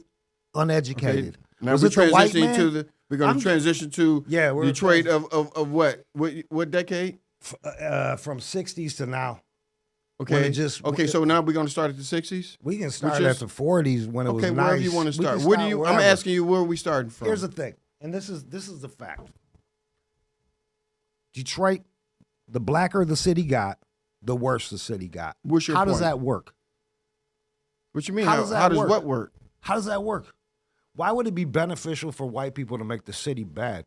Speaker 1: uneducated?
Speaker 2: Okay. Now
Speaker 1: Was
Speaker 2: we're
Speaker 1: it the white
Speaker 2: transitioning
Speaker 1: man?
Speaker 2: we're going to transition to
Speaker 1: we're
Speaker 2: Detroit of what? What decade?
Speaker 1: From 60s to now.
Speaker 2: Okay.
Speaker 1: When
Speaker 2: So now we're going to start at the 60s?
Speaker 1: We can start at the 40s when it was nice.
Speaker 2: Okay, wherever you want to
Speaker 1: We
Speaker 2: start.
Speaker 1: can
Speaker 2: Where do you? I'm
Speaker 1: wherever.
Speaker 2: asking you where are we starting from?
Speaker 1: Here's the thing, and this is the fact. Detroit, the blacker the city got, the worse the city got.
Speaker 2: What's your
Speaker 1: How does
Speaker 2: point?
Speaker 1: that work?
Speaker 2: What you mean?
Speaker 1: How
Speaker 2: How
Speaker 1: does that work?
Speaker 2: what work?
Speaker 1: How does that work? Why would it be beneficial for white people to make the city bad?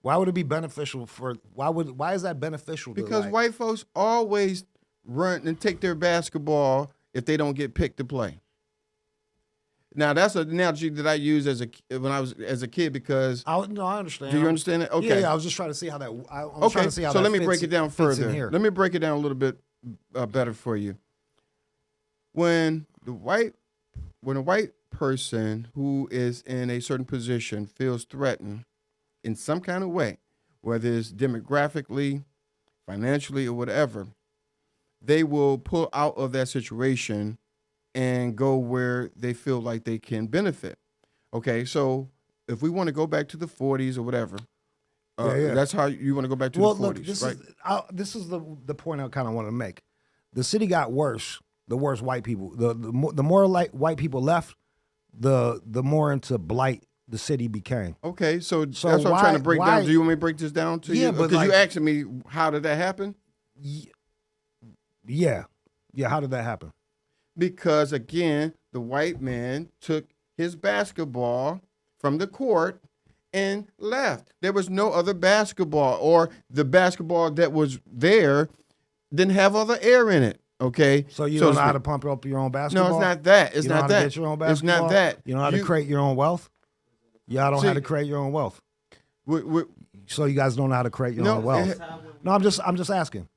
Speaker 1: Why would it be beneficial why is that beneficial?
Speaker 2: Because
Speaker 1: to
Speaker 2: white folks always run and take their basketball if they don't get picked to play. Now that's an analogy that I use when I was a kid because
Speaker 1: I understand.
Speaker 2: do you understand it? Okay.
Speaker 1: Yeah, I was just trying to see how that. I was
Speaker 2: Okay.
Speaker 1: trying to see how
Speaker 2: So
Speaker 1: that
Speaker 2: let me
Speaker 1: fits-
Speaker 2: break it down
Speaker 1: fits in
Speaker 2: further.
Speaker 1: here.
Speaker 2: Let me break it down a little bit better for you. When a white person who is in a certain position feels threatened in some kind of way, whether it's demographically, financially, or whatever, they will pull out of that situation and go where they feel like they can benefit. Okay, so if we want to go back to the 40s or whatever, that's how you want to go back to the 40s,
Speaker 1: look, this is the point I kind of want to make. The city got worse. The worse white people. The more like white people left, the more into blight the city became.
Speaker 2: Okay, so that's what I'm trying to break down. Do you want me to break this down to you?
Speaker 1: Yeah, but
Speaker 2: because you asking me how did that happen?
Speaker 1: Yeah. How did that happen?
Speaker 2: Because again, the white man took his basketball from the court and left. There was no other basketball, or the basketball that was there didn't have other air in it. Okay,
Speaker 1: so you don't know how to pump up your own basketball?
Speaker 2: No, it's not that. It's
Speaker 1: you know
Speaker 2: not
Speaker 1: how
Speaker 2: that.
Speaker 1: To get your own basketball?
Speaker 2: It's not that.
Speaker 1: You know how to create your own wealth? Y'all don't know how to create your own wealth. So you guys don't know how to create your own wealth? No, I'm just asking.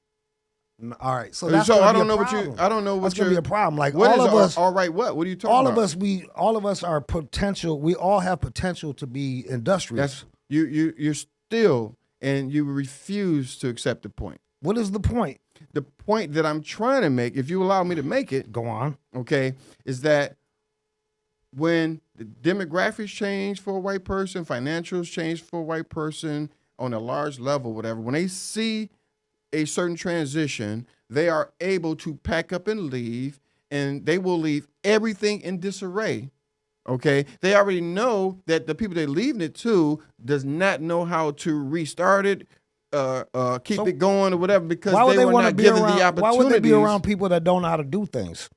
Speaker 1: All right, so that's
Speaker 2: I don't know what you. I don't know what
Speaker 1: that's gonna be a problem. Like
Speaker 2: what
Speaker 1: all
Speaker 2: is
Speaker 1: of us.
Speaker 2: All right, what? What are you talking about?
Speaker 1: All of us are potential. We all have potential to be industrious.
Speaker 2: You're still, and you refuse to accept the point.
Speaker 1: What is the point?
Speaker 2: The point that I'm trying to make, if you allow me to make it,
Speaker 1: go on.
Speaker 2: Okay, is that when the demographics change for a white person, financials change for a white person on a large level, whatever, when they see a certain transition, they are able to pack up and leave, and they will leave everything in disarray. Okay, they already know that the people they're leaving it to does not know how to restart it, keep it going or whatever, because they were not given the opportunity.
Speaker 1: Why would they be around people that don't know how to do things?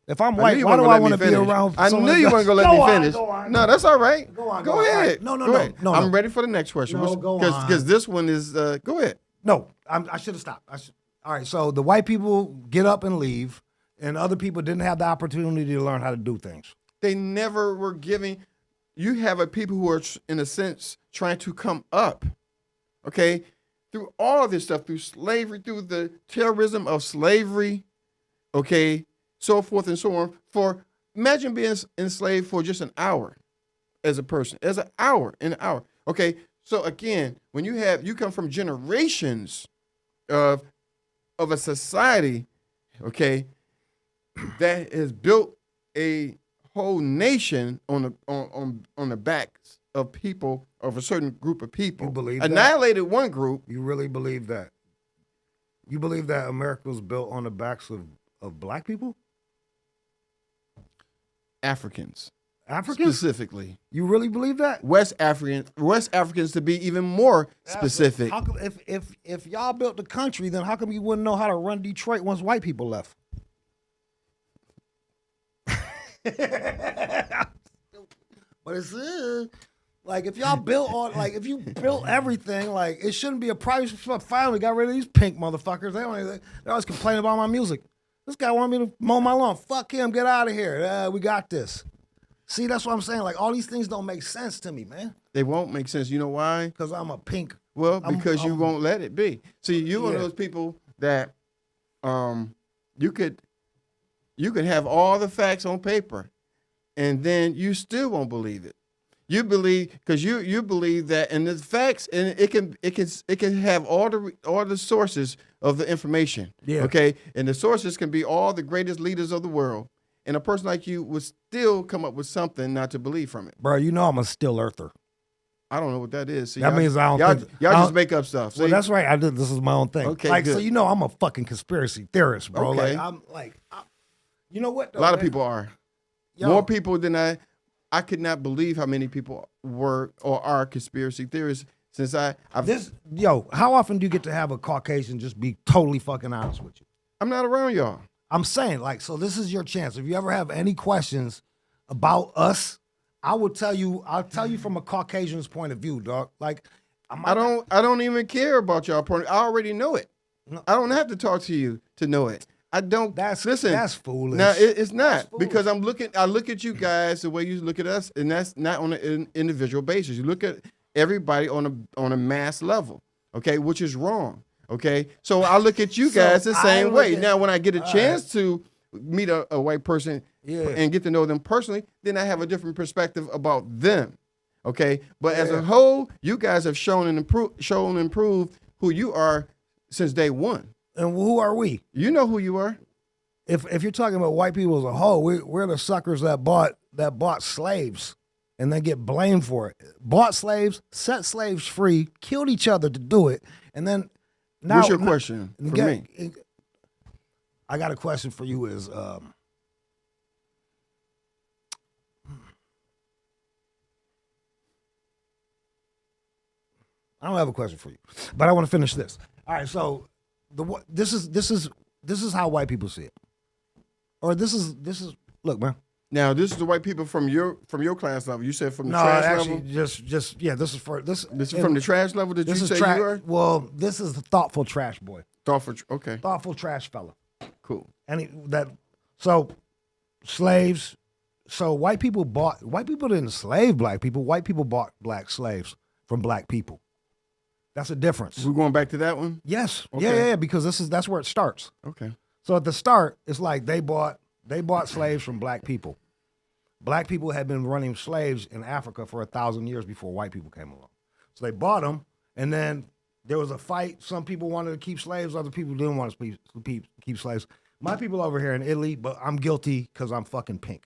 Speaker 1: If I'm white, why do I want to be around?
Speaker 2: I knew you weren't gonna let me finish. No, that's all right.
Speaker 1: Go on.
Speaker 2: Go ahead.
Speaker 1: No.
Speaker 2: I'm ready for the next question. Because this one is. Go ahead.
Speaker 1: No, I should have stopped. All right. So the white people get up and leave, and other people didn't have the opportunity to learn how to do things.
Speaker 2: They never were giving. You have people who are, in a sense, trying to come up. Okay. Through all of this stuff, through slavery, through the terrorism of slavery, okay, so forth and so on, for Imagine being enslaved for just an hour as a person, an hour. Okay, so again, when you come from generations of a society, okay, that has built a whole nation on the backs of people, of a certain group of people.
Speaker 1: You believe
Speaker 2: annihilated that? One group.
Speaker 1: You really believe that? You believe that America was built on the backs of black people?
Speaker 2: Africans
Speaker 1: specifically. You really believe that?
Speaker 2: West Africans to be even more specific.
Speaker 1: How come, if y'all built the country, then how come you wouldn't know how to run Detroit once white people left? But it's like if y'all built on, like if you built everything, like it shouldn't be a price. Finally got rid of these pink motherfuckers. They always complain about my music. This guy wanted me to mow my lawn. Fuck him. Get out of here. We got this. See, that's what I'm saying. Like all these things don't make sense to me, man.
Speaker 2: They won't make sense. You know why?
Speaker 1: Because I'm a pink.
Speaker 2: Well, because you won't let it be. See, you're one of those people that you could have all the facts on paper, and then you still won't believe it. You believe because you believe that, and the facts, and it can have all the sources of the information. Yeah. Okay, and the sources can be all the greatest leaders of the world, and a person like you would still come up with something not to believe from it.
Speaker 1: Bro, you know I'm a still earther.
Speaker 2: I don't know what that is. See,
Speaker 1: that means I don't.
Speaker 2: Y'all just make up stuff.
Speaker 1: Well, that's right. This is my own thing.
Speaker 2: Okay,
Speaker 1: like
Speaker 2: good.
Speaker 1: So you know I'm a fucking conspiracy theorist, bro.
Speaker 2: Okay.
Speaker 1: You know what? Though,
Speaker 2: a lot of people are. More people than I could not believe how many people were or are conspiracy theorists since
Speaker 1: how often do you get to have a Caucasian just be totally fucking honest with you?
Speaker 2: I'm not around y'all.
Speaker 1: I'm saying, like, so this is your chance. If you ever have any questions about us, I'll tell you from a Caucasian's point of view, dog. Like,
Speaker 2: I don't even care about y'all point. I already know it. No. I don't have to talk to you to know it. I don't. Listen.
Speaker 1: That's foolish.
Speaker 2: No, it's not because I look at you guys the way you look at us, and that's not on an individual basis. You look at everybody on a mass level, okay, which is wrong. Okay, so I look at you guys the same way. Now, when I get a chance to meet a white person and get to know them personally, then I have a different perspective about them. Okay, but as a whole, you guys have shown and improved who you are since day one.
Speaker 1: And who are we?
Speaker 2: You know who you are.
Speaker 1: If you're talking about white people as a whole, we're the suckers that bought slaves and then get blamed for it. Bought slaves, set slaves free, killed each other to do it, and then now.
Speaker 2: What's your question for me?
Speaker 1: I got a question for you. Is I don't have a question for you, but I want to finish this. All right, so this is how white people see it, or this is look, man.
Speaker 2: Now this is the white people from your class level. You said from the trash level.
Speaker 1: This is
Speaker 2: from the trash level that you say you are.
Speaker 1: Well, this is the thoughtful trash boy.
Speaker 2: Thoughtful
Speaker 1: trash fella.
Speaker 2: Cool.
Speaker 1: Slaves. So white people didn't enslave black people. White people bought black slaves from black people. That's a difference.
Speaker 2: We're going back to that one?
Speaker 1: Yes. Okay. Yeah, because that's where it starts.
Speaker 2: Okay.
Speaker 1: So at the start, it's like they bought slaves from black people. Black people had been running slaves in Africa for 1,000 years before white people came along. So they bought them, and then there was a fight. Some people wanted to keep slaves, other people didn't want to keep slaves. My people over here in Italy, but I'm guilty because I'm fucking pink.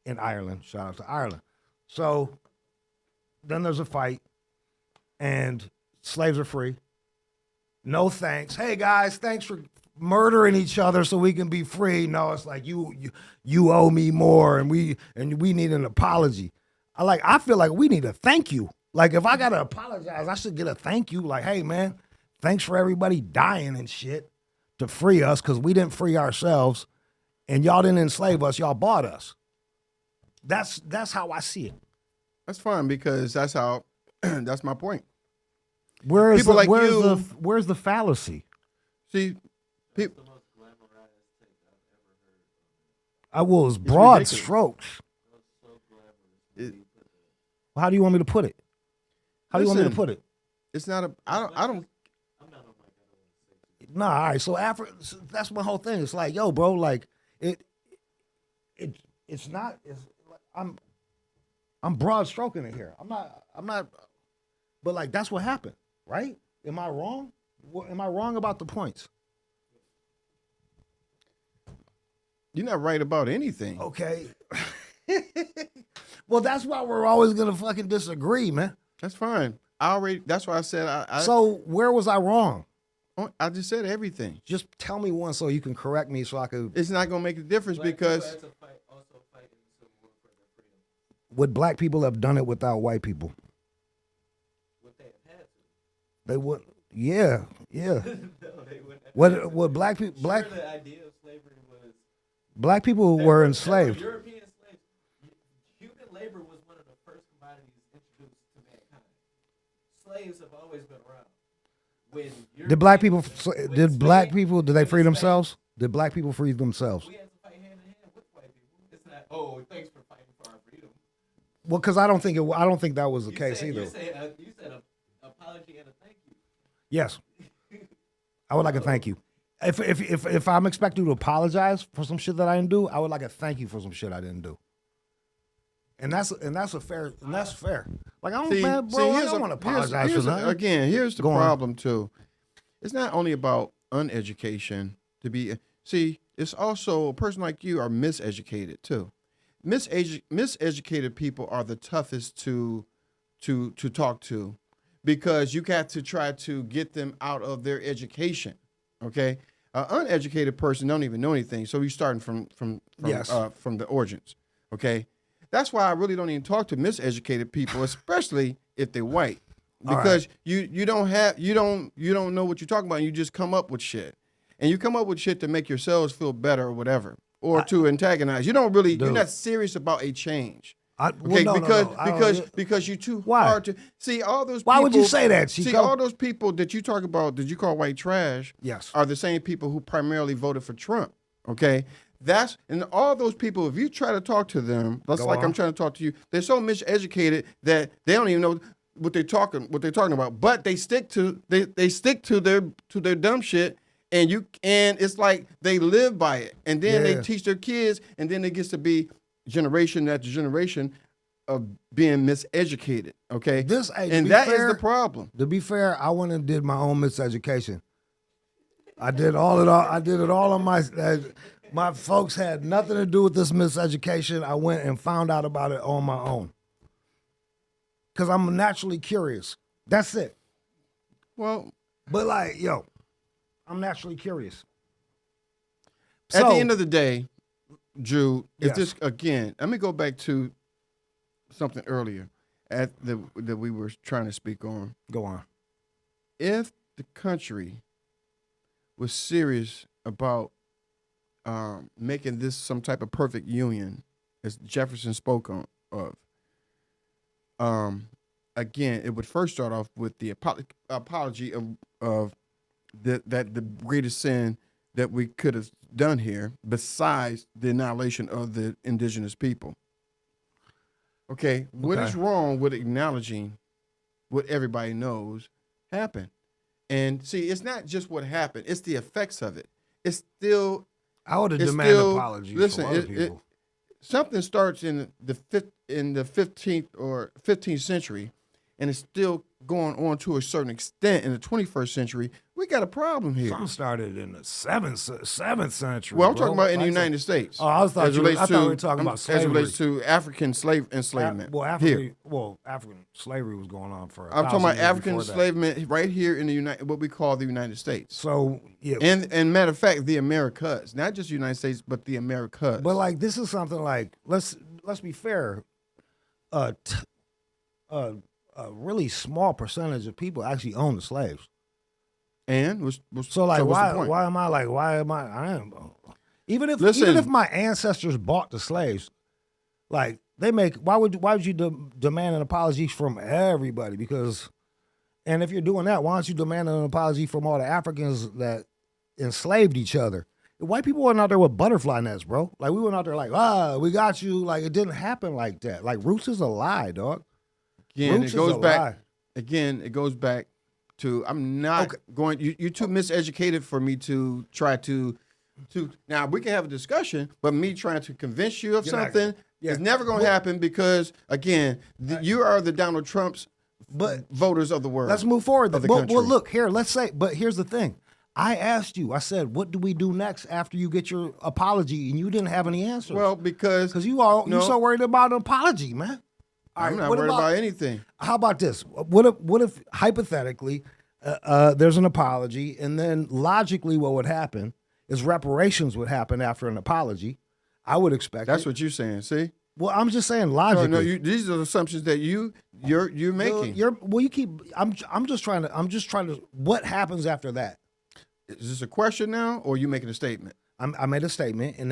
Speaker 1: In Ireland, shout out to Ireland. So then there's a fight, and slaves are free. No thanks. Hey guys, thanks for murdering each other so we can be free. No, it's like you owe me more, and we need an apology. I feel like we need a thank you. Like if I gotta apologize, I should get a thank you. Like, hey man, thanks for everybody dying and shit to free us because we didn't free ourselves, and y'all didn't enslave us. Y'all bought us. That's how I see it.
Speaker 2: That's fine because that's how. That's my point.
Speaker 1: Where's the fallacy?
Speaker 2: See, people.
Speaker 1: The most glamorized take I've ever heard. It's broad ridiculous. Strokes. How do you want me to put it? How do you want me to put it?
Speaker 2: It's not a. I don't.
Speaker 1: I'm not on mic. Nah, all right. So that's my whole thing. It's like, yo, bro, like it it's not. It's I'm broad stroking it here. I'm not. But like that's what happened, right? Am I wrong? Am I wrong about the points?
Speaker 2: You're not right about anything.
Speaker 1: Okay. Well, that's why we're always gonna fucking disagree, man.
Speaker 2: That's fine. That's why I said
Speaker 1: So where was I wrong?
Speaker 2: I just said everything.
Speaker 1: Just tell me one so you can correct me so I could.
Speaker 2: It's not gonna make a difference because
Speaker 1: Would black people have done it without white people?
Speaker 3: Would they have had to?
Speaker 1: They would. Yeah.
Speaker 3: No, they wouldn't have.
Speaker 1: Would black people
Speaker 3: Sure, the idea of slavery was
Speaker 1: black people were enslaved?
Speaker 3: European slaves. Human labor was one of the first commodities introduced to mankind. Slaves have always been around.
Speaker 1: Did black people? Did they free themselves? Did black people free themselves?
Speaker 3: We had to fight hand in hand with white people. It's not. Oh, thanks for fighting for our freedom.
Speaker 1: Well, because I don't think that was the case either.
Speaker 3: You said an apology and a thank you.
Speaker 1: Yes, I would like a thank you. If I'm expected to apologize for some shit that I didn't do, I would like a thank you for some shit I didn't do. And that's fair. Like I don't, man, bro. I don't want to apologize for nothing.
Speaker 2: Again, here's the problem too. It's not only about uneducation to be. See, it's also a person like you are miseducated too. Miseducated people are the toughest to talk to, because you got to try to get them out of their education. Okay, an uneducated person don't even know anything, so you're starting from the origins. Okay. That's why I really don't even talk to miseducated people, especially if they're white, because you don't know what you're talking about, and you just come up with shit, and you come up with shit to make yourselves feel better or whatever, or to antagonize. You don't really, you're not serious about a change. Because you're too hard to see. All those people,
Speaker 1: why would you say that, Chico?
Speaker 2: See, all those people that you talk about that you call white trash,
Speaker 1: yes,
Speaker 2: are the same people who primarily voted for Trump. Okay. And all those people, if you try to talk to them, that's like I'm trying to talk to you, they're so miseducated that they don't even know what they're talking about. But they stick to their dumb shit, and it's like they live by it. And then they teach their kids, and then it gets to be generation after generation of being miseducated. Okay? And that is the problem.
Speaker 1: To be fair, I went and did my own miseducation. I did it all on my. My folks had nothing to do with this miseducation. I went and found out about it on my own. Because I'm naturally curious. That's it.
Speaker 2: Well.
Speaker 1: But like, I'm naturally curious.
Speaker 2: At the end of the day, Jude, if this, again, let me go back to something earlier that we were trying to speak on.
Speaker 1: Go on.
Speaker 2: If the country was serious about making this some type of perfect union, as Jefferson spoke of. Again, it would first start off with the apology of the greatest sin that we could have done here, besides the annihilation of the indigenous people. Okay, what is wrong with acknowledging what everybody knows happened? And see, it's not just what happened; it's the effects of it. It's still.
Speaker 1: I would have demanded apologies from other people.
Speaker 2: Something starts in the 15th century, and it's still going on to a certain extent in the 21st century. We got a problem here.
Speaker 1: Some started in the 7th century.
Speaker 2: Well, I'm talking about in the United States.
Speaker 1: Oh, I thought we were talking about slavery.
Speaker 2: As it relates to African enslavement.
Speaker 1: African slavery was going on for
Speaker 2: I'm talking about African enslavement right here in what we call the United States.
Speaker 1: So, yeah.
Speaker 2: And matter of fact, the Americas. Not just the United States, but the Americas.
Speaker 1: But like, this is something like, let's be fair. A really small percentage of people actually own the slaves.
Speaker 2: And
Speaker 1: why am I even if my ancestors bought the slaves, like why would you demand an apology from everybody? And if you're doing that, why don't you demand an apology from all the Africans that enslaved each other? White people went out there with butterfly nets, bro. Like we went out there like, we got you. Like it didn't happen like that. Like roots is a lie, dog.
Speaker 2: Again, it goes back to I'm not going. You're too miseducated for me to try to to now we can have a discussion, but me trying to convince you of
Speaker 1: You're not
Speaker 2: something
Speaker 1: gonna- yeah.
Speaker 2: is never going to happen because again, you are the Donald Trumps
Speaker 1: But
Speaker 2: voters of the world.
Speaker 1: let's move forward.
Speaker 2: Of the
Speaker 1: Well,
Speaker 2: country.
Speaker 1: look here. Let's say, but here's the thing. I asked you. I said, "What do we do next after you get your apology?" And you didn't have any answers.
Speaker 2: Well, because
Speaker 1: you
Speaker 2: no.
Speaker 1: so worried about an apology, man. All
Speaker 2: I'm
Speaker 1: right,
Speaker 2: not
Speaker 1: what
Speaker 2: worried about anything.
Speaker 1: How about this? What if hypothetically there's an apology, and then logically what would happen is reparations would happen after an apology. I would expect
Speaker 2: That's
Speaker 1: it.
Speaker 2: what you're saying. See?
Speaker 1: Well, I'm just saying
Speaker 2: No,
Speaker 1: logically.
Speaker 2: no. These are the assumptions that you're making.
Speaker 1: You keep. I'm just trying to. What happens after that?
Speaker 2: Is this a question now, or are you making a statement?
Speaker 1: I made a statement, and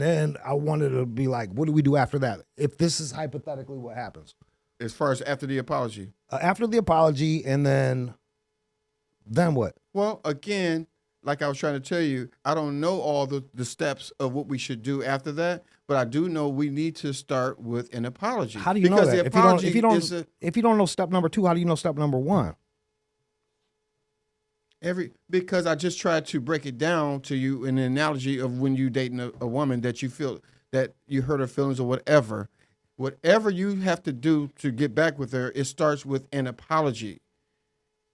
Speaker 1: then I wanted to be like, what do we do after that? If this is hypothetically what happens
Speaker 2: As far as after the apology.
Speaker 1: after the apology, and then what?
Speaker 2: Well, again, like I was trying to tell you, I don't know all the steps of what we should do after that, but I do know we need to start with an apology.
Speaker 1: How do you know
Speaker 2: because
Speaker 1: that?
Speaker 2: the apology
Speaker 1: If you don't know step number 2, how do you know step number 1?
Speaker 2: Because I just tried to break it down to you in an analogy of when you dating a woman that you feel that you hurt her feelings or whatever. Whatever you have to do to get back with her, it starts with an apology.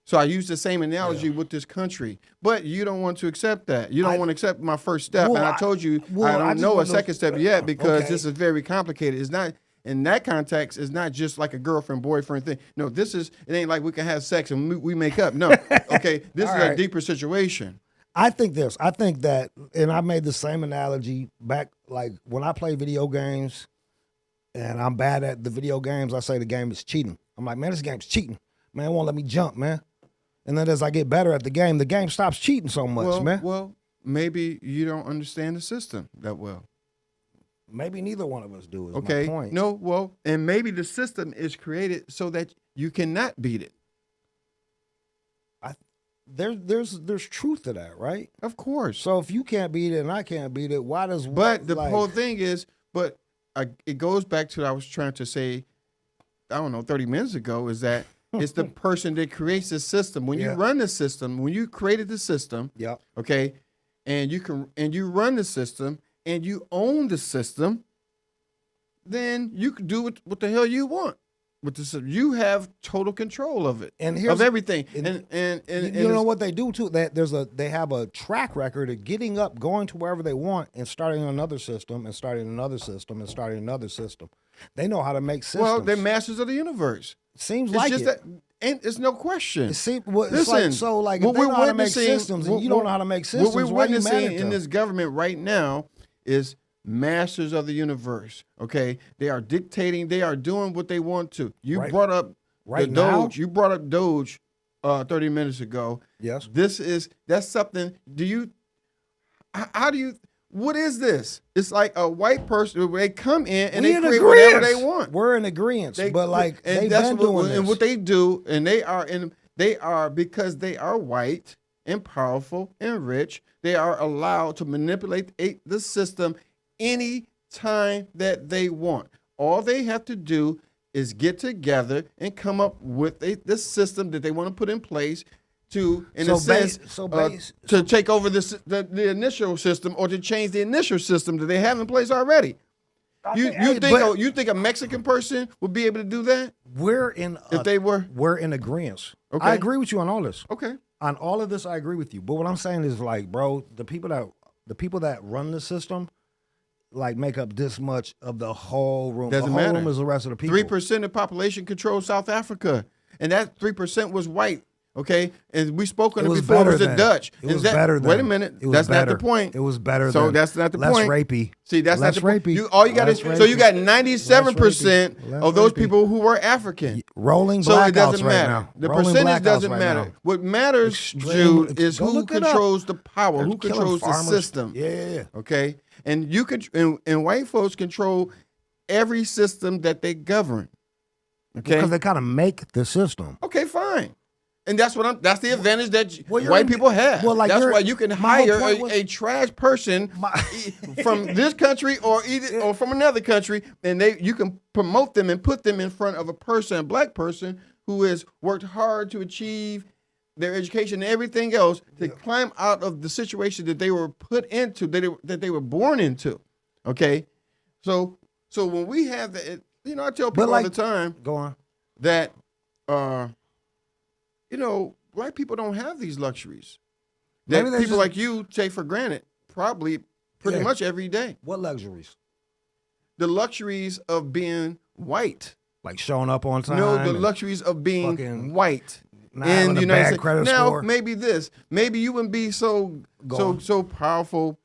Speaker 2: So I use the same analogy with this country, but you don't want to accept that. You don't want to accept my first step,
Speaker 1: Well,
Speaker 2: and I told you
Speaker 1: well,
Speaker 2: I
Speaker 1: I
Speaker 2: don't
Speaker 1: just
Speaker 2: know a
Speaker 1: want to-
Speaker 2: second step yet because
Speaker 1: Okay.
Speaker 2: this is very complicated. It's not. In that context, it's not just like a girlfriend boyfriend thing. No, it ain't like we can have sex and we make up. No, okay, this is
Speaker 1: All
Speaker 2: a
Speaker 1: right.
Speaker 2: deeper situation.
Speaker 1: I think that, and I made the same analogy back, like when I play video games and I'm bad at the video games, I say the game is cheating. I'm like, man, this game's cheating. Man, it won't let me jump, man. And then as I get better at the game stops cheating so much, man.
Speaker 2: Well, maybe you don't understand the system that well.
Speaker 1: Maybe neither one of us do, is
Speaker 2: Okay.
Speaker 1: my point.
Speaker 2: No, well, and maybe the system is created so that you cannot beat it.
Speaker 1: There's truth to that, right?
Speaker 2: Of course.
Speaker 1: So if you can't beat it and I can't beat it, why does
Speaker 2: But the
Speaker 1: like,
Speaker 2: whole thing is, it goes back to what I was trying to say, I don't know, 30 minutes ago, is that it's the person that creates the system. When you
Speaker 1: Yeah.
Speaker 2: run the system, when you created the system,
Speaker 1: Yep.
Speaker 2: okay, and you run the system and you own the system, then you can do what the hell you want with the system. You have total control of it,
Speaker 1: And
Speaker 2: of
Speaker 1: here's
Speaker 2: everything.
Speaker 1: and-
Speaker 2: And
Speaker 1: you know what they do too? They have a track record of getting up, going to wherever they want, and starting another system, and starting another system, and starting another system. They know how to make systems.
Speaker 2: well, they're masters of the universe.
Speaker 1: Seems
Speaker 2: It's
Speaker 1: like
Speaker 2: just
Speaker 1: it.
Speaker 2: that, and it's no question.
Speaker 1: It seems, well, it's
Speaker 2: Listen,
Speaker 1: like, so like if
Speaker 2: what
Speaker 1: they know
Speaker 2: we're
Speaker 1: how to make
Speaker 2: witnessing-
Speaker 1: systems and you don't know how to make systems,
Speaker 2: what we're
Speaker 1: why you mad
Speaker 2: witnessing
Speaker 1: at
Speaker 2: in
Speaker 1: them?
Speaker 2: this government right now is masters of the universe. Okay, they are dictating. They are doing what they want to. You
Speaker 1: Right-
Speaker 2: brought up
Speaker 1: right
Speaker 2: the
Speaker 1: now?
Speaker 2: Doge. You brought up Doge 30 minutes ago.
Speaker 1: Yes.
Speaker 2: That's something. How do you? What is this? It's like a white person. They come in and
Speaker 1: We
Speaker 2: they
Speaker 1: in
Speaker 2: create whatever
Speaker 1: agreeance.
Speaker 2: they want.
Speaker 1: We're in agreement, but like
Speaker 2: and
Speaker 1: they've
Speaker 2: that's
Speaker 1: been
Speaker 2: what,
Speaker 1: doing this.
Speaker 2: and what they do, and they are because they are white and powerful and rich. They are allowed to manipulate the system any time that they want. All they have to do is get together and come up with this system that they want to put in place to, in a sense, to take over the initial system or to change the initial system that they have in place already. You think a Mexican person would be able to do that?
Speaker 1: We're in agreement.
Speaker 2: Okay.
Speaker 1: I agree with you on all this.
Speaker 2: Okay.
Speaker 1: On all of this, I agree with you. But what I'm saying is, like, bro, the people that run the system, like, make up this much of the whole room.
Speaker 2: Doesn't
Speaker 1: the whole
Speaker 2: matter.
Speaker 1: room is the rest of the people.
Speaker 2: 3% of the population controls South Africa, and that 3% was white. Okay, and we spoke on it before. It was the Dutch.
Speaker 1: It was better than.
Speaker 2: Wait a minute. That's not the point.
Speaker 1: It was better.
Speaker 2: So
Speaker 1: than.
Speaker 2: that's not the
Speaker 1: less
Speaker 2: point.
Speaker 1: Rapey.
Speaker 2: See, that's
Speaker 1: less
Speaker 2: not the point.
Speaker 1: rapey.
Speaker 2: All you got is
Speaker 1: Less
Speaker 2: so you got
Speaker 1: rapey.
Speaker 2: 97%
Speaker 1: Less
Speaker 2: of those
Speaker 1: rapey.
Speaker 2: people who were African.
Speaker 1: Rolling
Speaker 2: So
Speaker 1: blackouts
Speaker 2: it doesn't
Speaker 1: right
Speaker 2: matter.
Speaker 1: now.
Speaker 2: The
Speaker 1: Rolling
Speaker 2: percentage
Speaker 1: blackouts
Speaker 2: doesn't
Speaker 1: right
Speaker 2: matter.
Speaker 1: now.
Speaker 2: What matters,
Speaker 1: Extreme-
Speaker 2: Jude, is
Speaker 1: go
Speaker 2: who
Speaker 1: look it up.
Speaker 2: controls the power,
Speaker 1: They're
Speaker 2: who
Speaker 1: killing
Speaker 2: controls the
Speaker 1: farmers.
Speaker 2: system.
Speaker 1: Yeah.
Speaker 2: Okay, and you could and white folks control every system that they govern. Okay,
Speaker 1: Because they kind of make the system.
Speaker 2: okay, fine. And that's that's the advantage that
Speaker 1: Well, you're
Speaker 2: white
Speaker 1: in-
Speaker 2: people have.
Speaker 1: well, like
Speaker 2: that's
Speaker 1: you're-
Speaker 2: why you can
Speaker 1: my whole
Speaker 2: hire
Speaker 1: point was-
Speaker 2: a trash person from this country or from another country, and you can promote them and put them in front of a black person who has worked hard to achieve their education, and everything else to climb out of the situation that they were put into, that they were born into. Okay, so when we have that, I tell people all the time
Speaker 1: go on,
Speaker 2: that black people don't have these luxuries that people like you take for granted, probably pretty much every day.
Speaker 1: What luxuries?
Speaker 2: The luxuries of being white.
Speaker 1: Like showing up on time?
Speaker 2: No, the luxuries of being white.
Speaker 1: In the United States. Credit
Speaker 2: now,
Speaker 1: score.
Speaker 2: maybe you wouldn't be so powerful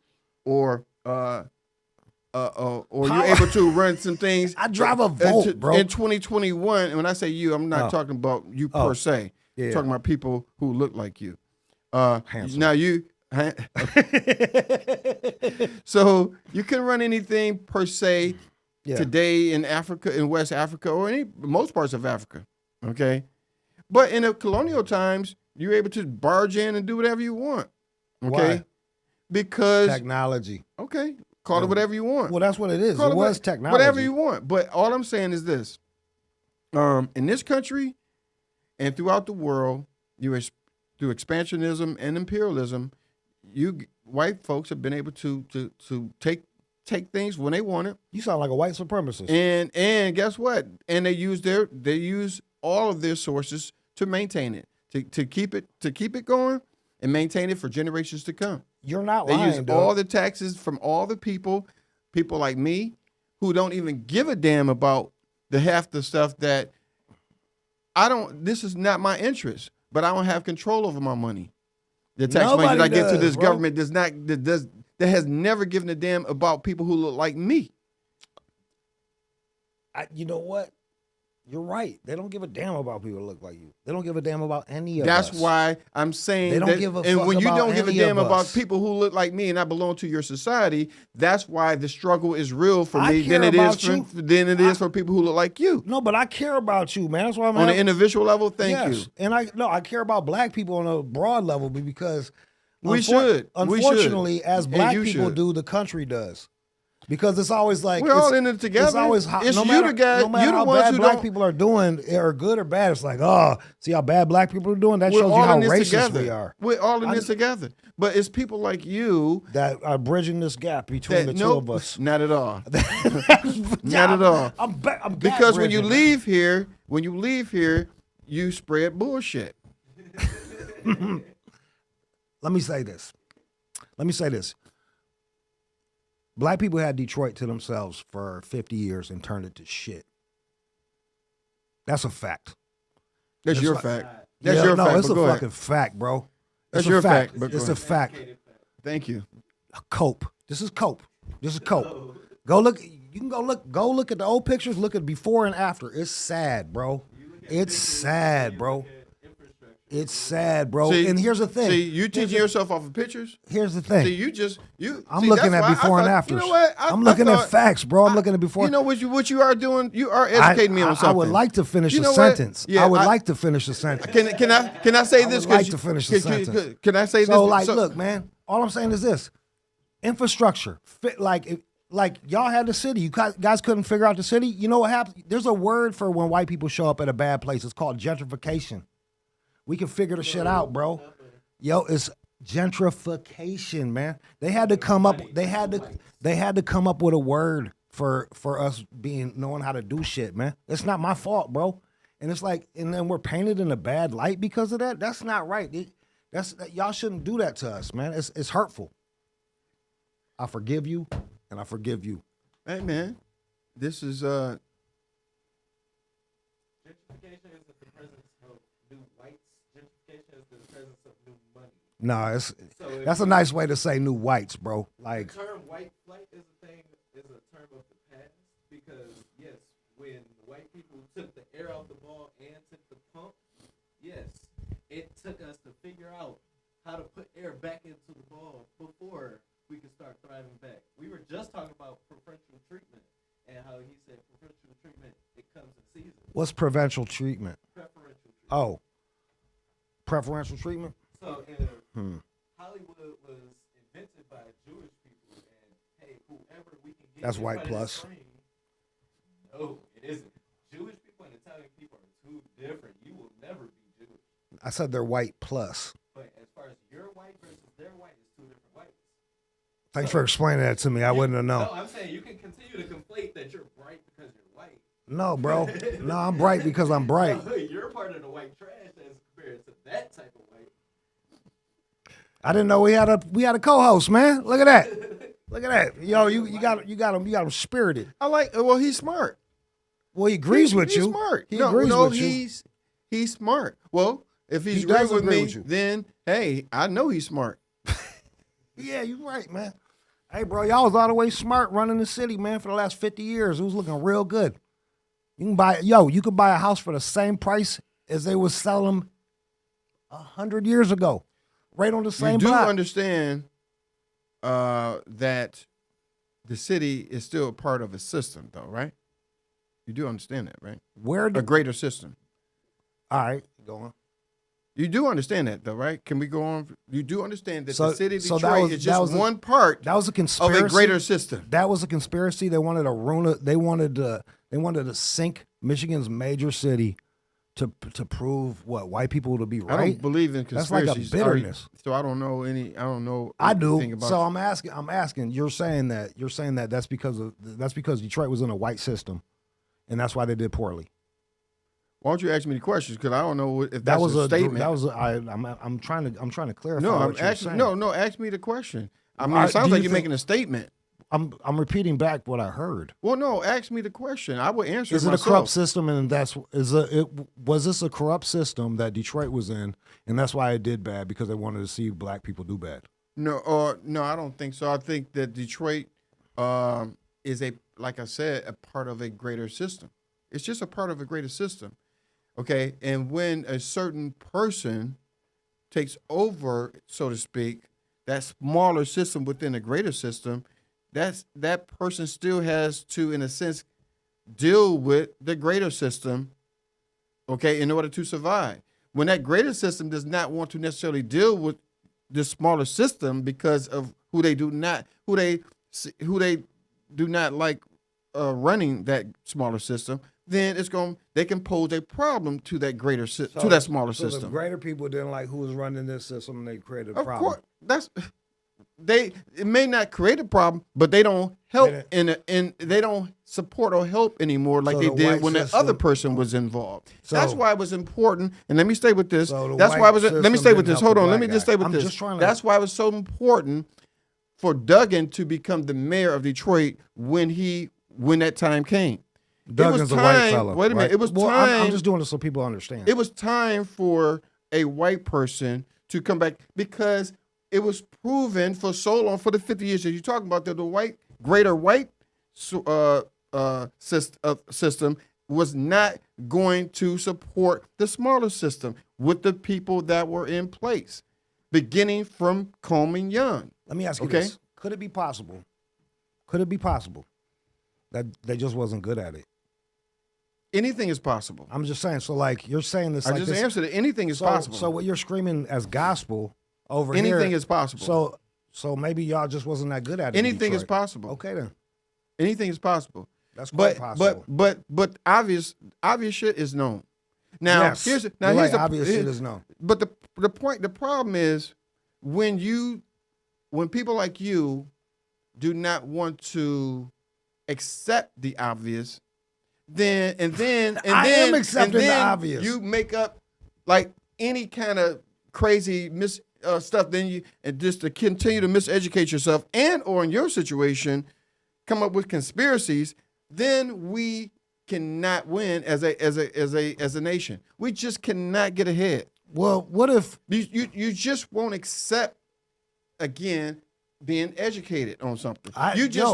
Speaker 2: or you're able to run some things.
Speaker 1: I drive a Volt, bro.
Speaker 2: In 2021, and when I say you, I'm not talking about you per se.
Speaker 1: Yeah.
Speaker 2: I'm talking about people who look like you.
Speaker 1: Handsome.
Speaker 2: Now so you can run anything per se today in Africa, in West Africa, or most parts of Africa. Okay. But in the colonial times, you're able to barge in and do whatever you want. Okay.
Speaker 1: Why?
Speaker 2: Because
Speaker 1: technology.
Speaker 2: Okay. Call it whatever you want.
Speaker 1: Well, that's what it is.
Speaker 2: Call
Speaker 1: it was technology.
Speaker 2: Whatever you want. But all I'm saying is this. In this country and throughout the world, through expansionism and imperialism, white folks have been able to take things when they want it.
Speaker 1: You sound like a white supremacist.
Speaker 2: And guess what? And they use all of their sources to maintain it, to keep it going and maintain it for generations to come.
Speaker 1: You're not
Speaker 2: lying.
Speaker 1: They
Speaker 2: use all the taxes from all the people like me, who don't even give a damn about half the stuff that this is not my interest, but I don't have control over my money. The tax money that I give to this government that has never given a damn about people who look like me.
Speaker 1: You know what? You're right. They don't give a damn about people who look like you. They don't give a damn about any of us.
Speaker 2: That's why I'm saying
Speaker 1: they don't give a fuck
Speaker 2: and when you
Speaker 1: about
Speaker 2: don't give a damn
Speaker 1: of
Speaker 2: about
Speaker 1: us.
Speaker 2: people who look like me and I belong to your society, that's why the struggle is real for me
Speaker 1: than it is
Speaker 2: for people who look like you.
Speaker 1: No, but I care about you, man. That's why I'm
Speaker 2: on an individual level. Thank you.
Speaker 1: And I care about black people on a broad level because
Speaker 2: unfortunately,
Speaker 1: as black people do, the country does. Because it's always like
Speaker 2: we're all in it together.
Speaker 1: It's always
Speaker 2: no matter
Speaker 1: how bad black people are doing, or good or bad. It's like, oh, see how bad black people are doing. That shows you how racist we are.
Speaker 2: We're all in this together. But it's people like you
Speaker 1: that are bridging this gap between the two of us.
Speaker 2: Not at all. Not at all.
Speaker 1: I'm
Speaker 2: because when you leave here, you spread bullshit.
Speaker 1: Let me say this. Black people had Detroit to themselves for 50 years and turned it to shit. That's a fact.
Speaker 2: That's your fact. That's your fact.
Speaker 1: No, it's a fucking fact, bro.
Speaker 2: That's your fact.
Speaker 1: It's a fact.
Speaker 2: Thank you.
Speaker 1: Cope. This is cope. Go look. You can go look at the old pictures. Look at before and after. It's sad, bro. It's sad, bro. It's sad, bro.
Speaker 2: See,
Speaker 1: and here's the thing.
Speaker 2: See, you teaching yourself off of pictures?
Speaker 1: Here's the thing.
Speaker 2: I'm
Speaker 1: looking at before and afters. You know what? I'm looking at facts, bro. I'm looking at before.
Speaker 2: You know what you are doing? You are educating me on something.
Speaker 1: I would like to finish a sentence. Yeah, I would like to finish a sentence.
Speaker 2: Can I say this?
Speaker 1: I would like to finish a sentence.
Speaker 2: Can I say this?
Speaker 1: So, look, man. All I'm saying is this: infrastructure. Like y'all had the city. You guys couldn't figure out the city. You know what happens? There's a word for when white people show up at a bad place. It's called gentrification. We can figure the shit out, bro. Yo, it's gentrification, man. They had to come up. They had to come up with a word for us knowing how to do shit, man. It's not my fault, bro. And it's like, and then we're painted in a bad light because of that. That's not right. Y'all shouldn't do that to us, man. It's hurtful. I forgive you, and I forgive you.
Speaker 2: Hey, man, this is
Speaker 3: gentrification is the presence of new whites. Gentrification is the presence of new money.
Speaker 1: No, that's a nice way to say new whites, bro. Like
Speaker 3: the term white flight is a term of the past because yes, when white people took the air out the ball and took the pump, yes, it took us to figure out how to put air back into the ball before we could start thriving back. We were just talking about preferential treatment and how he said preferential treatment, it comes in season.
Speaker 1: What's preferential treatment?
Speaker 3: Preferential treatment.
Speaker 1: Oh. Preferential treatment?
Speaker 3: So Hollywood was invented by Jewish people, and hey, whoever we can get.
Speaker 1: That's white plus.
Speaker 3: No, it isn't. Jewish people and Italian people are two different. You will never be Jewish.
Speaker 1: I said they're white plus.
Speaker 3: But as far as your white versus their white, it's two different whites.
Speaker 1: Thanks for explaining that to me. I wouldn't have known.
Speaker 3: No, I'm saying you can continue to conflate that you're bright because you're white.
Speaker 1: No, bro. No, I'm bright because I'm bright.
Speaker 3: No, you're part of the white trash as compared to that type of white.
Speaker 1: I didn't know we had a co-host, man. Look at that. Look at that. Yo, you got him spirited.
Speaker 2: I like. Well, he's smart.
Speaker 1: Well, he agrees with you.
Speaker 2: He's smart.
Speaker 1: He agrees with you.
Speaker 2: He's smart. Well, if he's
Speaker 1: He does
Speaker 2: agreeing with
Speaker 1: agree
Speaker 2: me,
Speaker 1: with you.
Speaker 2: then hey, I know he's smart.
Speaker 1: Yeah, you're right, man. Hey, bro, y'all was all the way smart running the city, man, for the last 50 years. It was looking real good. You could buy a house for the same price as they was selling 100 years ago, right on the same
Speaker 2: You do
Speaker 1: block.
Speaker 2: understand that the city is still a part of a system, though, right? You do understand that, right? A greater system.
Speaker 1: All right, go on.
Speaker 2: You do understand that, though, right? Can we go on? You do understand that the city of
Speaker 1: so
Speaker 2: Detroit
Speaker 1: that
Speaker 2: is just one part
Speaker 1: That was a conspiracy
Speaker 2: of a greater system.
Speaker 1: That was a conspiracy. They wanted to ruin it. They wanted to sink Michigan's major city to prove what white people to be right.
Speaker 2: I don't believe in conspiracies.
Speaker 1: That's like a bitterness.
Speaker 2: So I don't know any. I don't know.
Speaker 1: I do.
Speaker 2: About
Speaker 1: So I'm asking. You're saying that that's because Detroit was in a white system, and that's why they did poorly.
Speaker 2: Why don't you ask me the questions? Because I don't know if
Speaker 1: That
Speaker 2: that's
Speaker 1: was
Speaker 2: a statement.
Speaker 1: I'm trying to clarify.
Speaker 2: No,
Speaker 1: what you're saying.
Speaker 2: no. Ask me the question. I mean, it sounds like you're making a statement.
Speaker 1: I'm repeating back what I heard.
Speaker 2: Well, no. Ask me the question. I will answer.
Speaker 1: Is it a corrupt system, and was this a corrupt system that Detroit was in, and that's why it did bad because they wanted to see black people do bad?
Speaker 2: No, no, I don't think so. I think that Detroit is like I said, a part of a greater system. It's just a part of a greater system. Okay, and when a certain person takes over, so to speak, that smaller system within a greater system, that person still has to, in a sense, deal with the greater system, okay, in order to survive. When that greater system does not want to necessarily deal with the smaller system because of who they do not like running that smaller system, then they can pose a problem to that greater to that smaller system.
Speaker 1: The greater people didn't like who was running this system, and they created a
Speaker 2: of
Speaker 1: problem.
Speaker 2: course, it may not create a problem, but they don't help and they don't support or help anymore like they did when the other person was involved. That's why it was important. And let me stay with this. That's why let me stay with this. Hold on. Let me just stay with this. That's why it was so important for Duggan to become the mayor of Detroit when that time came.
Speaker 1: Duggan's a white fella.
Speaker 2: Wait a minute.
Speaker 1: Right?
Speaker 2: It was time.
Speaker 1: I'm just doing this so people understand.
Speaker 2: It was time for a white person to come back because it was proven for so long, for the 50 years that you're talking about, that the greater white system was not going to support the smaller system with the people that were in place, beginning from Coleman Young.
Speaker 1: Let me ask you this. Could it be possible that they just wasn't good at it?
Speaker 2: Anything is possible.
Speaker 1: I'm just saying. So, like, you're saying this.
Speaker 2: I just answered it. Anything is possible.
Speaker 1: So, what you're screaming as gospel over
Speaker 2: anything
Speaker 1: here.
Speaker 2: Anything is possible.
Speaker 1: So maybe y'all just wasn't that good at it.
Speaker 2: Anything is possible.
Speaker 1: Okay, then.
Speaker 2: Anything is possible.
Speaker 1: That's quite possible.
Speaker 2: But obvious shit is known. Now,
Speaker 1: yes.
Speaker 2: here's the
Speaker 1: obvious shit is known.
Speaker 2: But the problem is when people like you do not want to accept the obvious, then
Speaker 1: am accepting the obvious.
Speaker 2: You make up like any kind of crazy stuff. Then and just to continue to miseducate yourself, or in your situation, come up with conspiracies. Then we cannot win as a nation. We just cannot get ahead.
Speaker 1: Well, what if
Speaker 2: you just won't accept again being educated on something? Here's
Speaker 1: I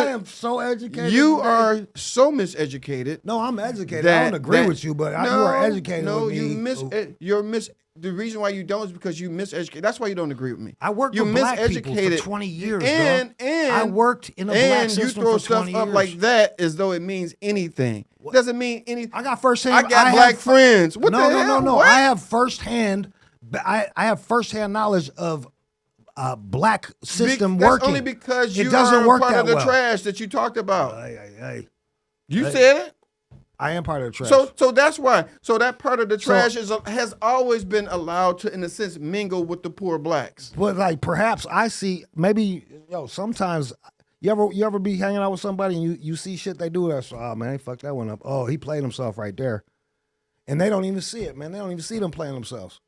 Speaker 1: am so educated.
Speaker 2: You are so miseducated.
Speaker 1: No, I'm educated. I don't agree with you, but you are educated.
Speaker 2: No,
Speaker 1: with me.
Speaker 2: The reason why you don't is because you miseducated. That's why you don't agree with me.
Speaker 1: I worked with black people for 20 years,
Speaker 2: and
Speaker 1: I worked in a black system for 20 years.
Speaker 2: And you throw stuff up like that as though it means anything. What? Doesn't mean anything.
Speaker 1: I got firsthand.
Speaker 2: I got black friends. What the hell?
Speaker 1: No.
Speaker 2: What?
Speaker 1: I have firsthand. I have firsthand knowledge of black system
Speaker 2: that's
Speaker 1: working.
Speaker 2: Only because
Speaker 1: it
Speaker 2: you
Speaker 1: doesn't
Speaker 2: are
Speaker 1: work
Speaker 2: part
Speaker 1: that
Speaker 2: of the
Speaker 1: well.
Speaker 2: trash that you talked about.
Speaker 1: Hey.
Speaker 2: You said it.
Speaker 1: I am part of the trash.
Speaker 2: So that's why. So that part of the trash has always been allowed to, in a sense, mingle with the poor blacks.
Speaker 1: But like perhaps I see maybe sometimes you ever be hanging out with somebody and you see shit they do that's oh man, they fucked that one up. Oh, he played himself right there. And they don't even see it, man. They don't even see them playing themselves.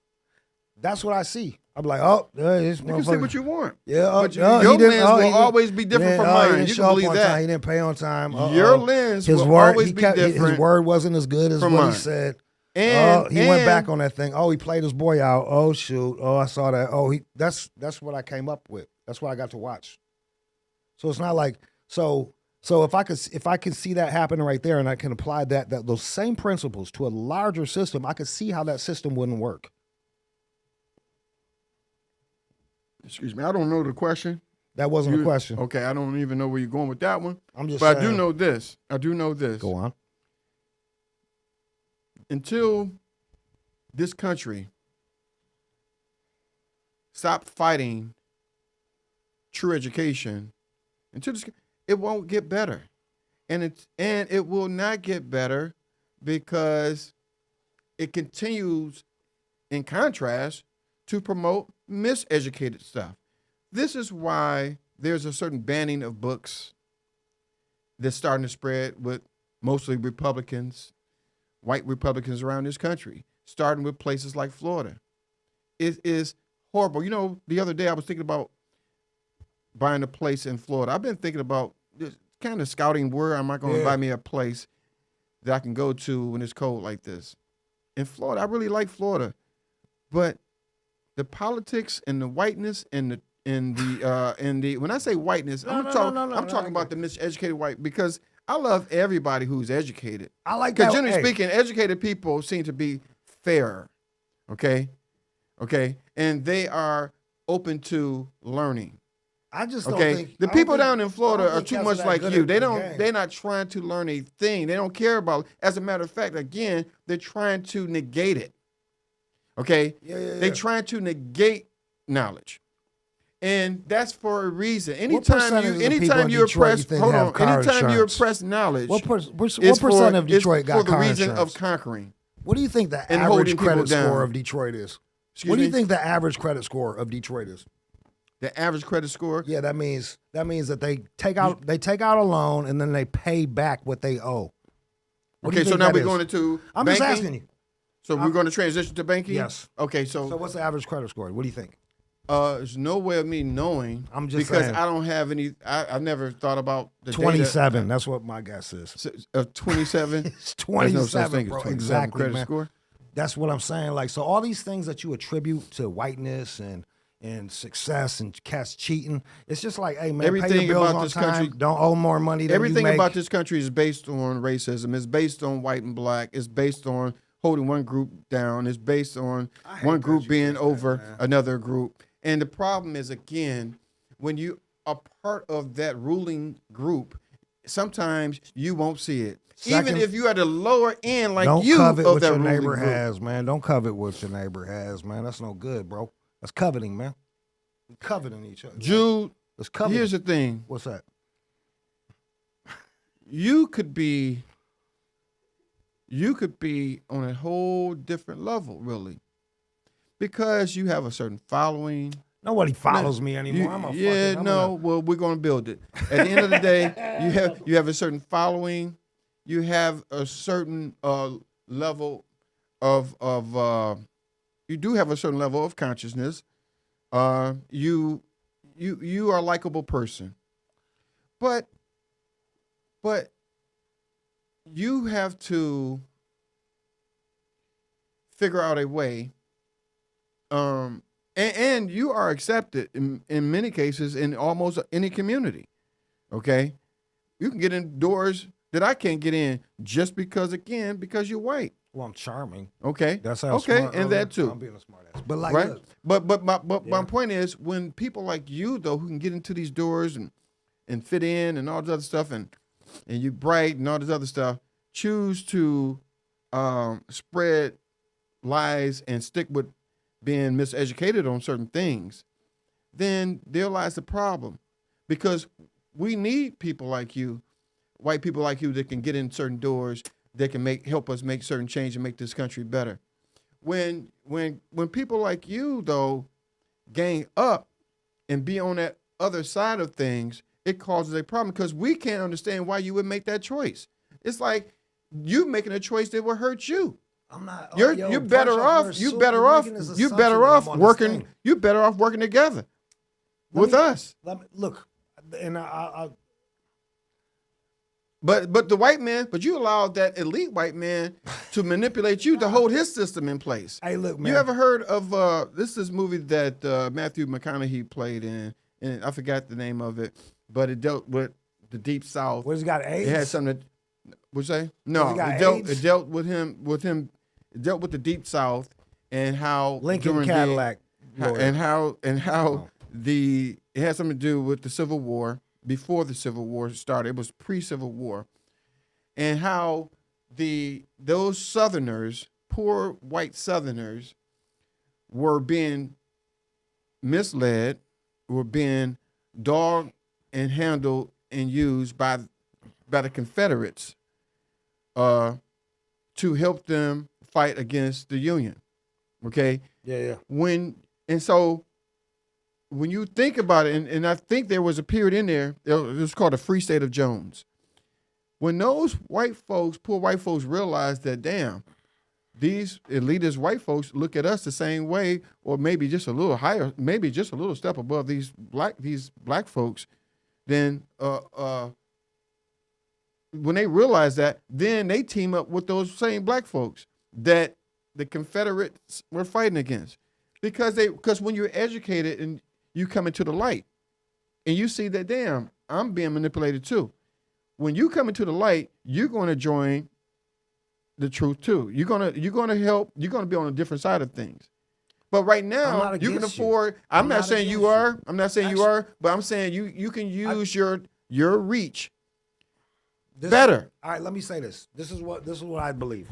Speaker 1: That's what I see. I'm like, oh, this
Speaker 2: You can see what you want.
Speaker 1: Yeah,
Speaker 2: but your lens will always be different from mine. You can believe that.
Speaker 1: He didn't pay on time.
Speaker 2: Your lens will always be different.
Speaker 1: His word wasn't as good as what he said. And he went back on that thing. Oh, he played his boy out. Oh shoot. Oh, I saw that. Oh, that's what I came up with. That's what I got to watch. So it's not like so if I can see that happening right there and I can apply that those same principles to a larger system, I could see how that system wouldn't work.
Speaker 2: Excuse me, I don't know the question.
Speaker 1: That wasn't a question.
Speaker 2: Okay, I don't even know where you're going with that one.
Speaker 1: I'm just
Speaker 2: But
Speaker 1: saying.
Speaker 2: I do know this.
Speaker 1: Go on.
Speaker 2: Until this country stop fighting true education, it won't get better. And it will not get better because it continues, in contrast, to promote miseducated stuff. This is why there's a certain banning of books that's starting to spread with mostly Republicans, white Republicans around this country, starting with places like Florida. It is horrible. You know, the other day I was thinking about buying a place in Florida. I've been thinking about this kind of scouting where am I going to buy me a place that I can go to when it's cold like this. In Florida, I really like Florida, but the politics and the whiteness and the when I say whiteness, I'm talking about the miseducated white, because I love everybody who's educated.
Speaker 1: I like that.
Speaker 2: Because generally speaking, educated people seem to be fairer. Okay, and they are open to learning.
Speaker 1: I just don't think
Speaker 2: the people down in Florida are too much like you. They're not trying to learn a thing. They don't care about. As a matter of fact, again, they're trying to negate it. Okay? They're trying to negate knowledge. And that's for a reason. Anytime you oppress knowledge,
Speaker 1: what percent of Detroit got
Speaker 2: for the
Speaker 1: car
Speaker 2: reason
Speaker 1: insurance?
Speaker 2: of conquering.
Speaker 1: What do you think the
Speaker 2: and
Speaker 1: average
Speaker 2: holding
Speaker 1: credit
Speaker 2: people down.
Speaker 1: score of Detroit is?
Speaker 2: Excuse me?
Speaker 1: You think the average credit score of Detroit is?
Speaker 2: The average credit score?
Speaker 1: Yeah, that means that they take out a loan and then they pay back what they owe. What do you
Speaker 2: Okay, so
Speaker 1: think
Speaker 2: now
Speaker 1: that
Speaker 2: we're
Speaker 1: is?
Speaker 2: going into
Speaker 1: I'm
Speaker 2: banking?
Speaker 1: just asking you.
Speaker 2: So we're going to transition to banking?
Speaker 1: Yes.
Speaker 2: Okay,
Speaker 1: So what's the average credit score? What do you think?
Speaker 2: There's no way of me knowing.
Speaker 1: I'm just
Speaker 2: because
Speaker 1: saying.
Speaker 2: I don't have any. I've never thought about the
Speaker 1: 27.
Speaker 2: data.
Speaker 1: That's what my guess is.
Speaker 2: 27.
Speaker 1: It's
Speaker 2: There's no such
Speaker 1: 27,
Speaker 2: thing as
Speaker 1: bro.
Speaker 2: 27
Speaker 1: Exactly,
Speaker 2: credit
Speaker 1: man.
Speaker 2: score.
Speaker 1: That's what I'm saying. Like, so all these things that you attribute to whiteness and success and cats cheating, it's just like, hey man, pay
Speaker 2: Everything
Speaker 1: your bills
Speaker 2: about
Speaker 1: on
Speaker 2: this
Speaker 1: time.
Speaker 2: country-
Speaker 1: Don't owe more money than
Speaker 2: Everything
Speaker 1: you make.
Speaker 2: about this country is based on racism. It's based on white and black. It's based on holding one group down. It's based on one group being over another group. And the problem is, again, when you are part of that ruling group, sometimes you won't see it.
Speaker 1: Second,
Speaker 2: even if you are the lower end, like
Speaker 1: don't
Speaker 2: you,
Speaker 1: covet
Speaker 2: of
Speaker 1: what
Speaker 2: that
Speaker 1: your
Speaker 2: ruling
Speaker 1: neighbor
Speaker 2: group.
Speaker 1: has, man. Don't covet what your neighbor has, man. That's no good, bro. That's coveting, man. We coveting each other.
Speaker 2: Jude,
Speaker 1: That's coveting.
Speaker 2: here's the thing.
Speaker 1: What's that?
Speaker 2: You could be on a whole different level, really, because you have a certain following.
Speaker 1: Nobody follows me anymore.
Speaker 2: Well, we're going to build it. At the end of the day, you have a certain following. You have a certain level of you do have a certain level of consciousness. You are a likable person, but you have to figure out a way. And you are accepted in many cases in almost any community. Okay, you can get in doors that I can't get in just because you're white.
Speaker 1: Well, I'm charming.
Speaker 2: Okay,
Speaker 1: That's how.
Speaker 2: okay,
Speaker 1: smart
Speaker 2: and
Speaker 1: earlier.
Speaker 2: that too.
Speaker 1: I'm being a smart ass. But like,
Speaker 2: Right,
Speaker 1: look,
Speaker 2: my point is, when people like you though, who can get into these doors and fit in and all this other stuff, and you bright and all this other stuff, choose to spread lies and stick with being miseducated on certain things, then there lies the problem. Because we need people like you, white people like you, that can get in certain doors, that can help us make certain change and make this country better. When people like you though gang up and be on that other side of things, it causes a problem because we can't understand why you would make that choice. It's like you making a choice that will hurt you.
Speaker 1: I'm not.
Speaker 2: You're better off. You better off working. You better off working together with us.
Speaker 1: Look, and
Speaker 2: But the white man, but you allowed that elite white man to manipulate you to hold his system in place.
Speaker 1: Hey, look, man.
Speaker 2: You ever heard of this movie that Matthew McConaughey played in, and I forgot the name of it, but it dealt with the Deep South.
Speaker 1: What, he got AIDS?
Speaker 2: It had something that, what'd you say? No, it dealt with him. It dealt with the Deep South and how
Speaker 1: Lincoln Cadillac.
Speaker 2: It had something to do with the Civil War. Before the Civil War started, it was pre-Civil War, and how those Southerners, poor white Southerners, were being misled, were being dogged and handled and used by the Confederates to help them fight against the Union. Okay?
Speaker 1: Yeah.
Speaker 2: When you think about it, and I think there was a period in there, it was called the Free State of Jones. When those white folks, poor white folks, realized that, damn, these elitist white folks look at us the same way, or maybe just a little higher, maybe just a little step above these black folks, then when they realize that, then they team up with those same black folks that the Confederates were fighting against. Because when you're educated and you come into the light and you see that, damn, I'm being manipulated too. When you come into the light, you're going to join the truth too. You're going to help. You're going to be on a different side of things. But right now, you can afford. I'm not saying you are. I'm not saying you are. But I'm saying you can use your reach better.
Speaker 1: All right, let me say this. This is what I believe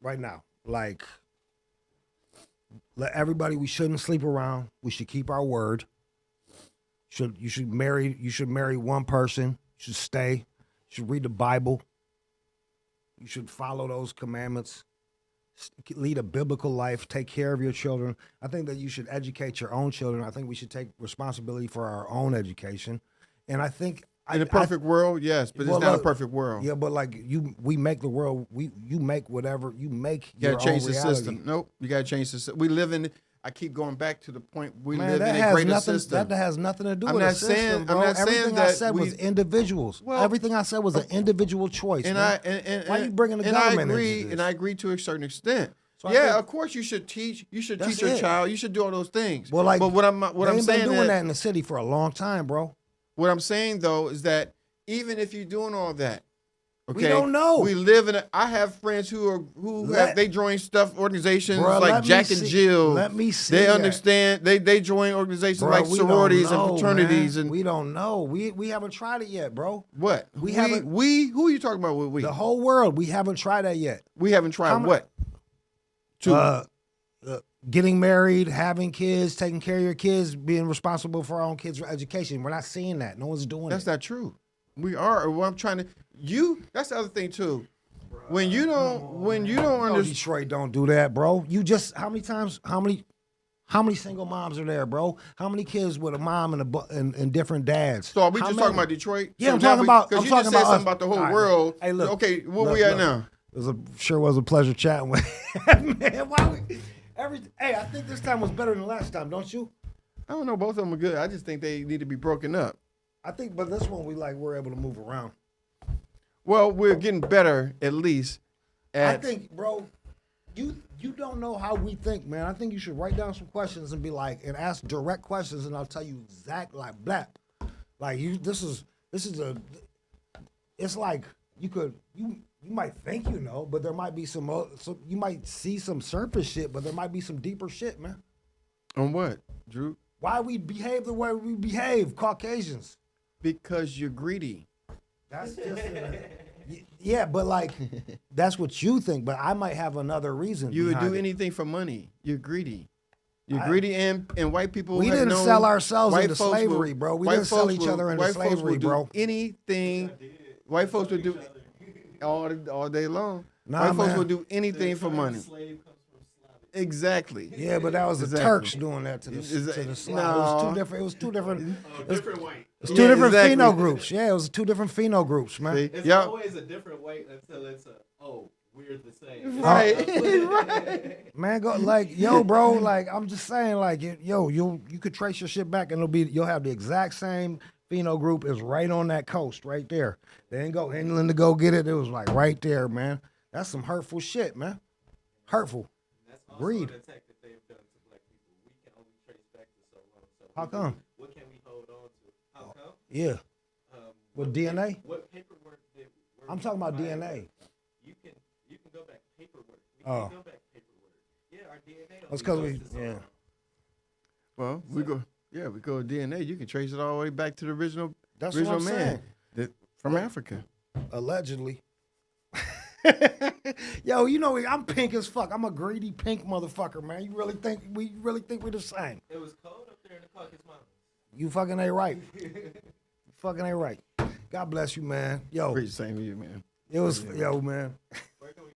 Speaker 1: right now. Like, let everybody. We shouldn't sleep around. We should keep our word. You should marry one person. You should stay. You should read the Bible. You should follow those commandments. Lead a biblical life. Take care of your children. I think that you should educate your own children. I think we should take responsibility for our own education. And I think
Speaker 2: in a perfect world, yes, but it's not a perfect world.
Speaker 1: Yeah, but like we make the world. You make whatever you make.
Speaker 2: You gotta change the
Speaker 1: reality.
Speaker 2: system. Nope, you gotta change the system. We live in. I keep going back to the point we live
Speaker 1: in
Speaker 2: a greater system.
Speaker 1: That has nothing to do
Speaker 2: I'm
Speaker 1: with
Speaker 2: not
Speaker 1: the system,
Speaker 2: saying,
Speaker 1: bro.
Speaker 2: I'm not
Speaker 1: Everything
Speaker 2: saying
Speaker 1: I
Speaker 2: that
Speaker 1: said was individuals.
Speaker 2: Well,
Speaker 1: everything I said was an individual choice.
Speaker 2: And
Speaker 1: man. Why are you bringing the government into this?
Speaker 2: And I agree to a certain extent.
Speaker 1: So
Speaker 2: of course you should teach. You should teach your child. You should do all those things.
Speaker 1: Well, like,
Speaker 2: but what I'm saying
Speaker 1: been doing that in the city for a long time, bro.
Speaker 2: What I'm saying though is that even if you're doing all that, okay,
Speaker 1: we don't know.
Speaker 2: We live in. I have friends they join organizations
Speaker 1: bro,
Speaker 2: like Jack and Jill.
Speaker 1: Let me see.
Speaker 2: They understand. They join organizations like sororities and fraternities,
Speaker 1: man.
Speaker 2: and
Speaker 1: we don't know. We haven't tried it yet, bro.
Speaker 2: What
Speaker 1: we haven't?
Speaker 2: Who are you talking about? With we?
Speaker 1: The whole world. We haven't tried that yet.
Speaker 2: We haven't tried what?
Speaker 1: Getting married, having kids, taking care of your kids, being responsible for our own kids' education. We're not seeing that. No one's doing
Speaker 2: That's
Speaker 1: it.
Speaker 2: not true. We are. What I'm trying to. That's the other thing too. When you don't understand.
Speaker 1: Detroit don't do that, bro. You just how many single moms are there, bro? How many kids with a mom and different dads?
Speaker 2: So are we just talking about Detroit?
Speaker 1: Yeah, I'm talking about.
Speaker 2: Because you just said something about the whole world.
Speaker 1: Hey, look.
Speaker 2: Okay, where we at now?
Speaker 1: Sure was a pleasure chatting with man. I think this time was better than last time, don't you?
Speaker 2: I don't know. Both of them are good. I just think they need to be broken up.
Speaker 1: I think, but this one we're able to move around.
Speaker 2: Well, we're getting better at least.
Speaker 1: I think, bro, you don't know how we think, man. I think you should write down some questions and be like, and ask direct questions, and I'll tell you exactly like blap. Like this is it's like you might think you know, but there might be some you might see some surface shit, but there might be some deeper shit, man.
Speaker 2: On what, Drew?
Speaker 1: Why we behave the way we behave, Caucasians?
Speaker 2: Because you're greedy.
Speaker 1: That's just yeah, but like that's what you think. But I might have another reason.
Speaker 2: You would do anything for money. You're greedy. You're greedy, and white people.
Speaker 1: We didn't sell ourselves into slavery, bro. We didn't sell each other into slavery, bro.
Speaker 2: Anything. White folks would do. all day long.
Speaker 1: Nah,
Speaker 2: White folks
Speaker 1: man.
Speaker 2: will do anything for money.
Speaker 3: Slave comes from Slavic.
Speaker 2: Exactly.
Speaker 1: Yeah, but that was the
Speaker 2: Exactly.
Speaker 1: Turks doing that to the Slav. It was
Speaker 2: No.
Speaker 1: two different. It was two different.
Speaker 3: Different white.
Speaker 1: It's two
Speaker 2: Yeah,
Speaker 1: different
Speaker 2: exactly.
Speaker 1: pheno groups. Yeah, it was two different pheno groups, man.
Speaker 2: See?
Speaker 3: It's
Speaker 2: Yep.
Speaker 3: always a different white until it's we're the same.
Speaker 2: Right. Right.
Speaker 1: Man, go like, yo, bro, like I'm just saying, like, yo, you could trace your shit back and you'll have the exact same pheno group is right on that coast, right there. They ain't go England to go get it. It was like right there, man. That's some hurtful shit, man. Hurtful.
Speaker 3: That's also
Speaker 1: Greed.
Speaker 3: an attack that they've done to black people. We can only trace back to so long. So
Speaker 1: How come?
Speaker 3: What can we hold on to? How come?
Speaker 1: Yeah. With DNA?
Speaker 3: What paperwork were
Speaker 1: I'm talking about
Speaker 3: provided?
Speaker 1: DNA.
Speaker 3: You can go back paperwork. We
Speaker 1: Oh.
Speaker 3: can go back paperwork. Yeah, our DNA.
Speaker 1: That's
Speaker 3: only
Speaker 1: because
Speaker 3: goes to so long.
Speaker 2: Well, we go DNA. You can trace it all the way back to the original
Speaker 1: That's what I'm saying.
Speaker 2: from Africa.
Speaker 1: Allegedly. Yo, you know I'm pink as fuck. I'm a greedy pink motherfucker, man. You really think we're the same?
Speaker 3: It was cold up there in the Caucasus Mountains.
Speaker 1: You fucking ain't right. Fucking ain't right. God bless you, man. Yo,
Speaker 2: Pretty same to you, man.
Speaker 1: it was yo, man.